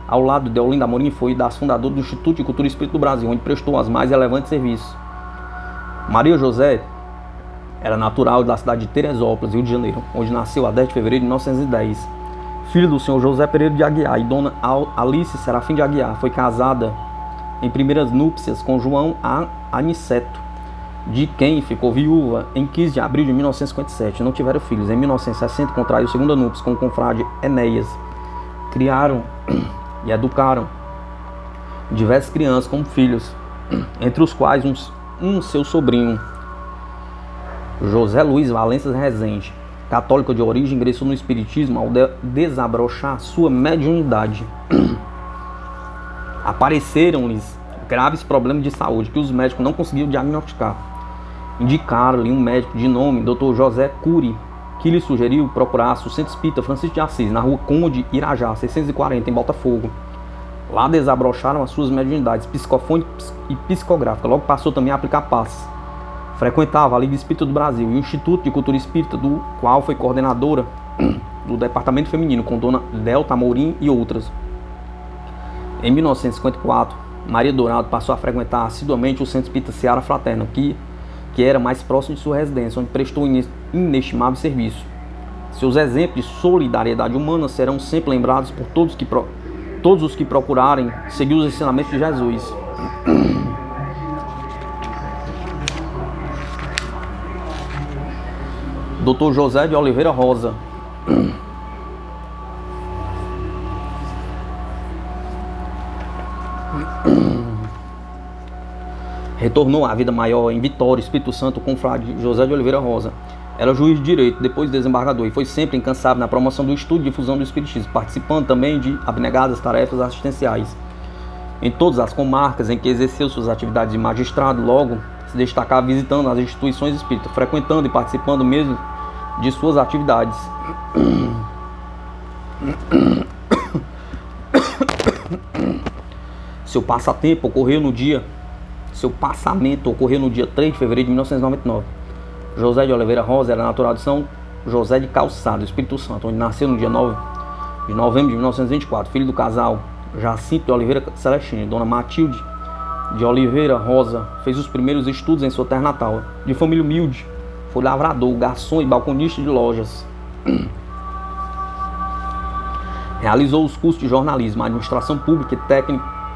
Ao lado de Olinda Amorim, foi das fundadoras do Instituto de Cultura Espírita do Brasil, onde prestou os mais relevantes serviços. Maria José era natural da cidade de Teresópolis, Rio de Janeiro, onde nasceu a 10 de fevereiro de 1910. Filho do senhor José Pereira de Aguiar e dona Alice Serafim de Aguiar, foi casada em primeiras núpcias com João Aniceto, de quem ficou viúva em 15 de abril de 1957. Não tiveram filhos. Em 1960, contraiu segunda núpcias com o confrade Enéas. Criaram e educaram diversas crianças como filhos, entre os quais seu sobrinho, José Luiz Valença Rezende, católico de origem, ingressou no espiritismo ao desabrochar sua mediunidade. Apareceram-lhes graves problemas de saúde que os médicos não conseguiam diagnosticar. Indicaram-lhe um médico de nome Dr. José Cury, que lhe sugeriu procurasse o Centro Espírita Francisco de Assis, na rua Conde Irajá, 640, em Botafogo. Lá desabrocharam as suas mediunidades psicofônicas e psicográficas. Logo passou também a aplicar passes. Frequentava a Liga Espírita do Brasil e o Instituto de Cultura Espírita, do qual foi coordenadora do Departamento Feminino, com Dona Delta Amorim e outras. Em 1954, Maria Dourado passou a frequentar assiduamente o Centro Espírita Seara Fraterna, que era mais próximo de sua residência, onde prestou inestimável serviço. Seus exemplos de solidariedade humana serão sempre lembrados por todos os que procurarem seguir os ensinamentos de Jesus. Dr. José de Oliveira Rosa. Retornou à vida maior em Vitória, Espírito Santo, com o frade José de Oliveira Rosa. Era juiz de direito, depois desembargador, e foi sempre incansável na promoção do estudo e difusão do espiritismo, participando também de abnegadas tarefas assistenciais. Em todas as comarcas em que exerceu suas atividades de magistrado, logo se destacava visitando as instituições espíritas, frequentando e participando mesmo de suas atividades. Seu passamento ocorreu no dia 3 de fevereiro de 1999. José de Oliveira Rosa era natural de São José de Calçado, Espírito Santo, onde nasceu no dia 9 de novembro de 1924, filho do casal Jacinto de Oliveira Celestino. Dona Matilde de Oliveira Rosa fez os primeiros estudos em sua terra natal. De família humilde, foi lavrador, garçom e balconista de lojas. Realizou os cursos de jornalismo, administração pública e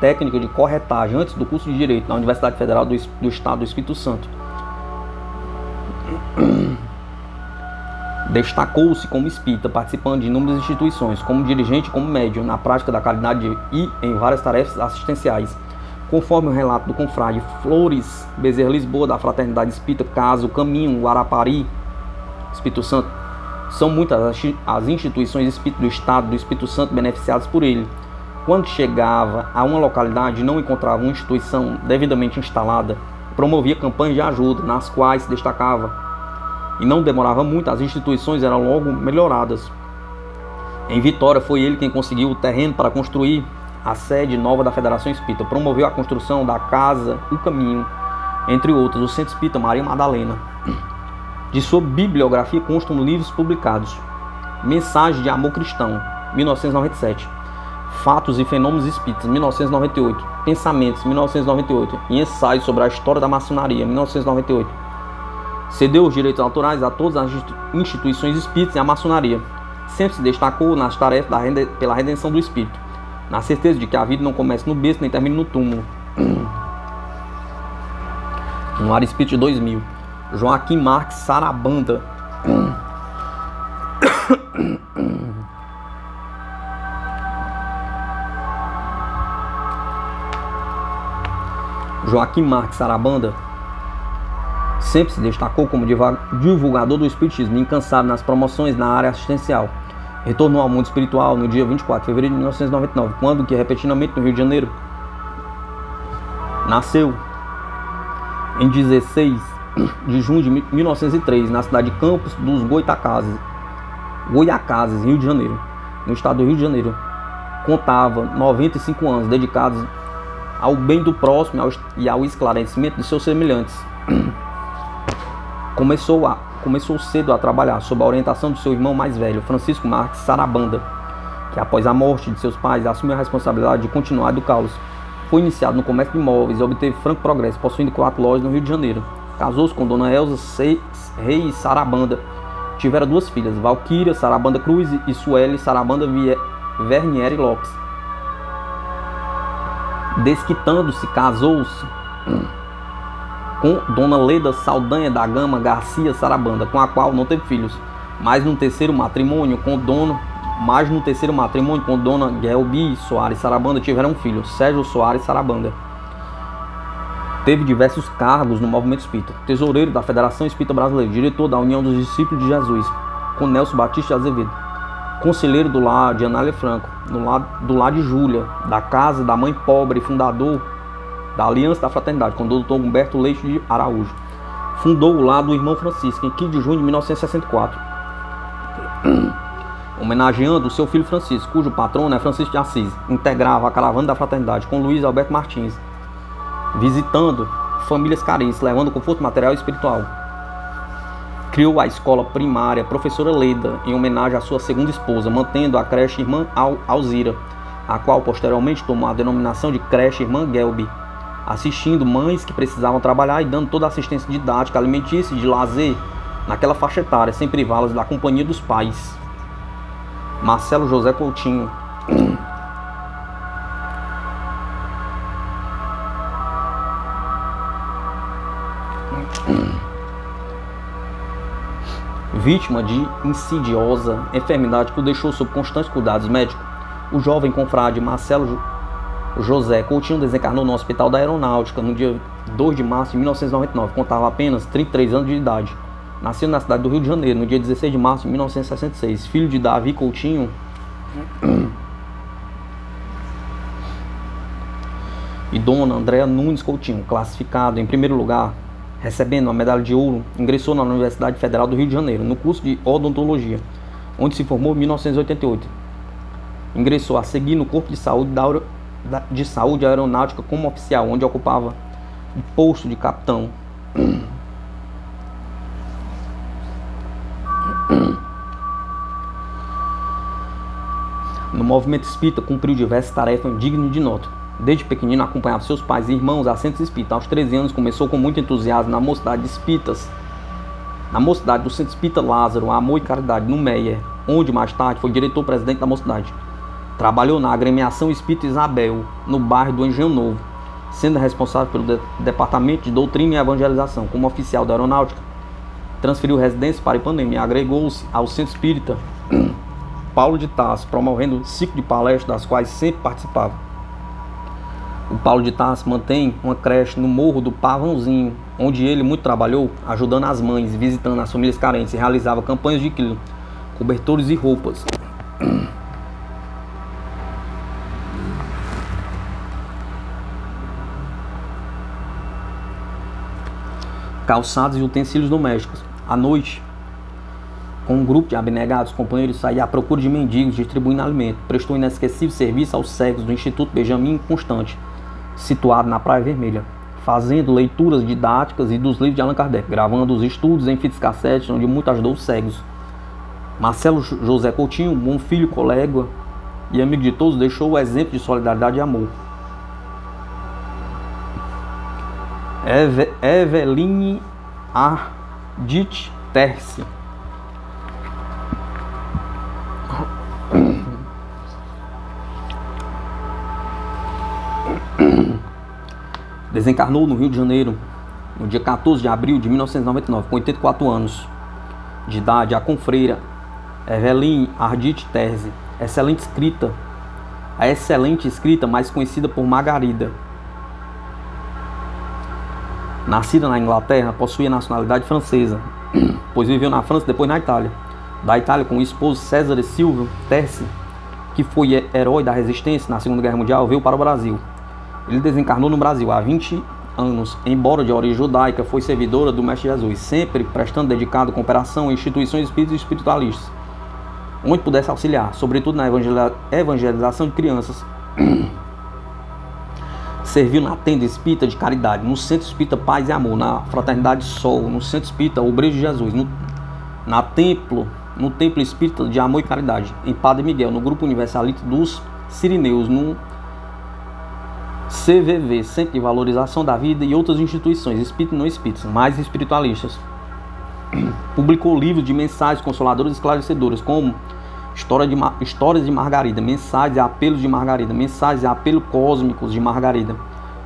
técnica de corretagem antes do curso de Direito na Universidade Federal do Estado do Espírito Santo. Destacou-se como espírita, participando de inúmeras instituições, como dirigente e como médium, na prática da caridade e em várias tarefas assistenciais. Conforme o relato do confrade Flores Bezerra Lisboa, da Fraternidade Espírita Caso Caminho, Guarapari, Espírito Santo, são muitas as instituições espíritas do Estado do Espírito Santo beneficiadas por ele. Quando chegava a uma localidade e não encontrava uma instituição devidamente instalada, promovia campanhas de ajuda, nas quais se destacava. E não demorava muito, as instituições eram logo melhoradas. Em Vitória, foi ele quem conseguiu o terreno para construir a sede nova da Federação Espírita. Promoveu a construção da Casa O Caminho, entre outros, o Centro Espírita Maria Madalena. De sua bibliografia constam livros publicados: Mensagem de Amor Cristão, 1997. Fatos e Fenômenos Espíritas, 1998. Pensamentos, 1998. E Ensaios sobre a História da Maçonaria, 1998. Cedeu os direitos autorais a todas as instituições espíritas e a maçonaria. Sempre se destacou nas tarefas pela redenção do espírito, na certeza de que a vida não começa no berço nem termina no túmulo. No Ar Espírito de 2000. Joaquim Marques Sarabanda. Joaquim Marques Sarabanda sempre se destacou como divulgador do espiritismo, incansável nas promoções na área assistencial. Retornou ao mundo espiritual no dia 24 de fevereiro de 1999, quando que repetidamente no Rio de Janeiro. Nasceu em 16 de junho de 1903, na cidade de Campos dos Goitacazes, Rio de Janeiro, no estado do Rio de Janeiro. Contava 95 anos dedicados ao bem do próximo e ao esclarecimento de seus semelhantes. Começou cedo a trabalhar sob a orientação de seu irmão mais velho, Francisco Marques Sarabanda, que após a morte de seus pais assumiu a responsabilidade de continuar a educá-los. Foi iniciado no comércio de imóveis e obteve franco progresso, possuindo 4 lojas no Rio de Janeiro. Casou-se com Dona Elza Reis Sarabanda. Tiveram 2 filhas, Valquíria Sarabanda Cruz e Sueli Sarabanda Vernieri Lopes. Desquitando-se, casou-se com Dona Leda Saldanha da Gama Garcia Sarabanda, com a qual não teve filhos, mas no terceiro matrimônio com Dona Guelbi Soares Sarabanda tiveram um filho, Sérgio Soares Sarabanda. Teve diversos cargos no movimento espírita: tesoureiro da Federação Espírita Brasileira, diretor da União dos Discípulos de Jesus, com Nelson Batista de Azevedo, conselheiro do lar de Anália Franco, do lar de Júlia, da Casa da Mãe Pobre, fundador da Aliança da Fraternidade, com o Dr. Humberto Leite de Araújo. Fundou o lar do Irmão Francisco, em 15 de junho de 1964, homenageando o seu filho Francisco, cujo patrono é Francisco de Assis. Integrava a caravana da Fraternidade com Luiz Alberto Martins, visitando famílias carentes, levando conforto material e espiritual. Criou a escola primária Professora Leda, em homenagem à sua segunda esposa, mantendo a creche Irmã Alzira, a qual posteriormente tomou a denominação de creche Irmã Guelbi, assistindo mães que precisavam trabalhar e dando toda a assistência didática, alimentícia e de lazer naquela faixa etária, sem privá-las da companhia dos pais. Marcelo José Coutinho. Vítima de insidiosa enfermidade que o deixou sob constantes cuidados médicos, o jovem confrade Marcelo José Coutinho desencarnou no Hospital da Aeronáutica no dia 2 de março de 1999. Contava apenas 33 anos de idade. Nasceu na cidade do Rio de Janeiro no dia 16 de março de 1966. Filho de Davi Coutinho e Dona Andréa Nunes Coutinho. Classificado em primeiro lugar, recebendo a medalha de ouro, ingressou na Universidade Federal do Rio de Janeiro, no curso de odontologia, onde se formou em 1988. Ingressou a seguir no Corpo de Saúde Aeronáutica como oficial, onde ocupava o posto de capitão. No movimento espírita, cumpriu diversas tarefas dignas de nota. Desde pequenino, acompanhava seus pais e irmãos a centros espíritas. Aos 13 anos, começou com muito entusiasmo na Mocidade de Espíritas na Mocidade do Centro Espírita Lázaro, Amor e Caridade, no Meier, onde mais tarde foi diretor-presidente da Mocidade. Trabalhou na Agremiação Espírita Isabel, no bairro do Engenho Novo, sendo responsável pelo Departamento de Doutrina e Evangelização. Como oficial da Aeronáutica, transferiu residência para Ipanema e agregou-se ao Centro Espírita Paulo de Tarso, promovendo um ciclo de palestras das quais sempre participava. O Paulo de Tarso mantém uma creche no Morro do Pavãozinho, onde ele muito trabalhou, ajudando as mães, visitando as famílias carentes e realizava campanhas de quilo, cobertores e roupas. Calçados e utensílios domésticos. À noite, com um grupo de abnegados companheiros, saía à procura de mendigos, distribuindo alimento. Prestou inesquecível serviço aos cegos do Instituto Benjamin Constante, situado na Praia Vermelha, fazendo leituras didáticas e dos livros de Allan Kardec, gravando os estudos em fitas cassete, onde muito ajudou os cegos. Marcelo José Coutinho, bom filho, colega e amigo de todos, deixou o exemplo de solidariedade e amor. Eveline Ardit Terce. Desencarnou no Rio de Janeiro no dia 14 de abril de 1999, com 84 anos de idade, a confreira Eveline Ardit Terce, a excelente escrita, mais conhecida por Margarida. Nascida na Inglaterra, possuía nacionalidade francesa, pois viveu na França e depois na Itália. Da Itália, com o esposo César Silva Terce, que foi herói da resistência na Segunda Guerra Mundial, veio para o Brasil. Ele desencarnou no Brasil há 20 anos, embora de origem judaica, foi servidora do Mestre Jesus, sempre prestando dedicado cooperação a instituições espíritas e espiritualistas, onde pudesse auxiliar, sobretudo na evangelização de crianças. Serviu na tenda espírita de caridade, no Centro Espírita Paz e Amor, na Fraternidade Sol, no Centro Espírita Obreiro de Jesus, no Templo Espírita de Amor e Caridade, em Padre Miguel, no Grupo Universalista dos Sirineus, no CVV, Centro de Valorização da Vida, e outras instituições espíritas e não espíritas, mais espiritualistas. Publicou livros de mensagens consoladoras e esclarecedoras, como Histórias de Margarida, Mensagens e Apelos de Margarida, Mensagens e Apelos Cósmicos de Margarida,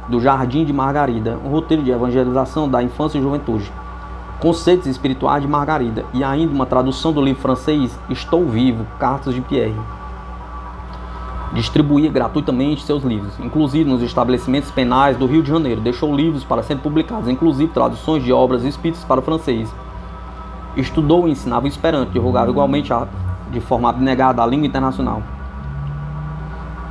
do Jardim de Margarida, um roteiro de evangelização da infância e juventude, Conceitos Espirituais de Margarida, e ainda uma tradução do livro francês Estou Vivo, Cartas de Pierre. Distribuía gratuitamente seus livros, inclusive nos estabelecimentos penais do Rio de Janeiro. Deixou livros para serem publicados, inclusive traduções de obras espíritas para o francês. Estudou e ensinava o Esperanto, divulgava igualmente de forma abnegada a língua internacional.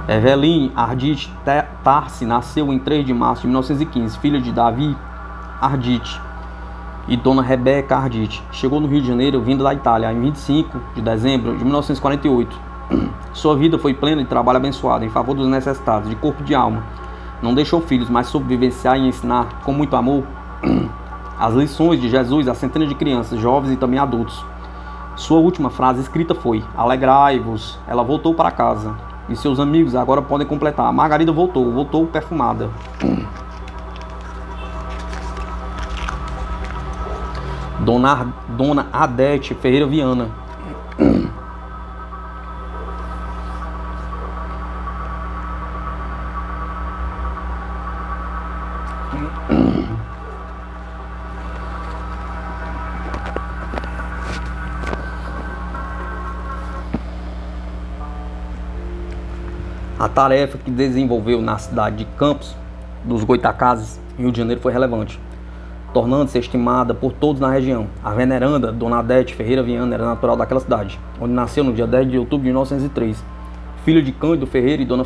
Eveline Ardit Terce nasceu em 3 de março de 1915, filha de Davi Ardit e Dona Rebeca Ardit. Chegou no Rio de Janeiro vindo da Itália em 25 de dezembro de 1948. Sua vida foi plena de trabalho abençoado em favor dos necessitados, de corpo e de alma. Não deixou filhos, mas soube vivenciar e ensinar com muito amor as lições de Jesus a centenas de crianças, jovens e também adultos. Sua última frase escrita foi: alegrai-vos, ela voltou para casa. E seus amigos agora podem completar: Margarida voltou perfumada. Dona Adete Ferreira Viana. A tarefa que desenvolveu na cidade de Campos dos Goitacazes, Rio de Janeiro, foi relevante, tornando-se estimada por todos na região. A veneranda Dona Adete Ferreira Viana era natural daquela cidade, onde nasceu no dia 10 de outubro de 1903, filha de Cândido Ferreira e Dona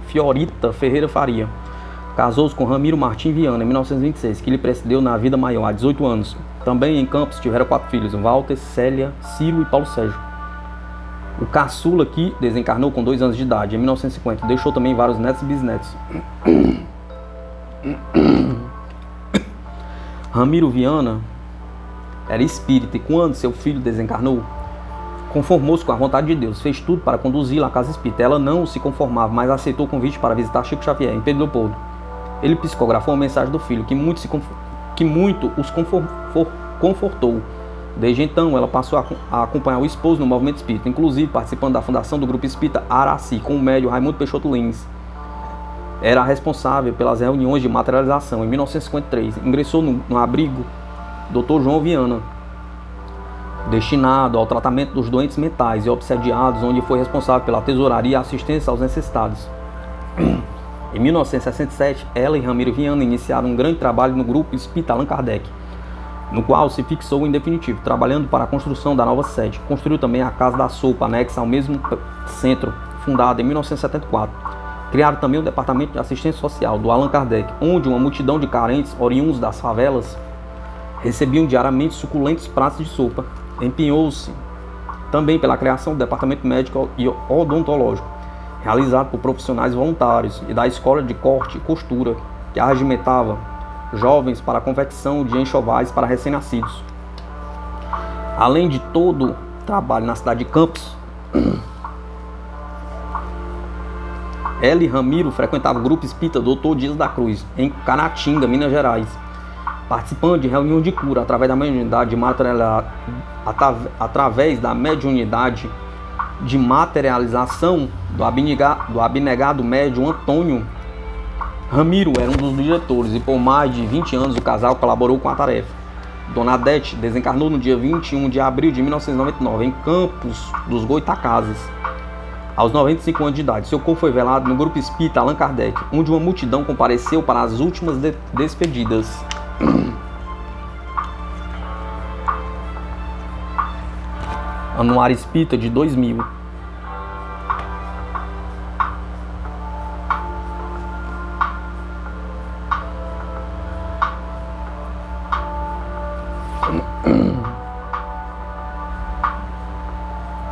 Fiorita Ferreira Faria. Casou-se com Ramiro Martim Viana em 1926, que lhe precedeu na vida maior, há 18 anos. Também em Campos tiveram 4 filhos, Walter, Célia, Ciro e Paulo Sérgio. O caçula, que desencarnou com 2 anos de idade, em 1950, deixou também vários netos e bisnetos. Ramiro Viana era espírita e, quando seu filho desencarnou, conformou-se com a vontade de Deus, fez tudo para conduzi-la à casa espírita. Ela não se conformava, mas aceitou o convite para visitar Chico Xavier, em Pedro Leopoldo. Ele psicografou uma mensagem do filho, que muito os confortou, Desde então, ela passou a acompanhar o esposo no movimento espírita, inclusive participando da fundação do grupo espírita Araci, com o médium Raimundo Peixoto Lins. Era responsável pelas reuniões de materialização. Em 1953, ingressou no abrigo Dr. João Viana, destinado ao tratamento dos doentes mentais e obsediados, onde foi responsável pela tesouraria e assistência aos necessitados. Em 1967, ela e Ramiro Viana iniciaram um grande trabalho no grupo espírita Allan Kardec, no qual se fixou em definitivo, trabalhando para a construção da nova sede. Construiu também a Casa da Sopa, anexa ao mesmo centro, fundada em 1974. Criaram também o Departamento de Assistência Social do Allan Kardec, onde uma multidão de carentes, oriundos das favelas, recebiam diariamente suculentos pratos de sopa. Empenhou-se também pela criação do Departamento Médico e Odontológico, realizado por profissionais voluntários, e da Escola de Corte e Costura, que arregimentava jovens para a confecção de enxovais para recém-nascidos. Além de todo o trabalho na cidade de Campos, ela e Ramiro frequentavam o grupo espírita Dr. Dias da Cruz, em Caratinga, Minas Gerais, participando de reuniões de cura através da mediunidade de materialização do abnegado médium Antônio. Ramiro era um dos diretores e por mais de 20 anos o casal colaborou com a tarefa. Dona Adete desencarnou no dia 21 de abril de 1999 em Campos dos Goitacazes, aos 95 anos de idade. Seu corpo foi velado no grupo espírita Allan Kardec, onde uma multidão compareceu para as últimas despedidas. Anuário Espírita de 2000.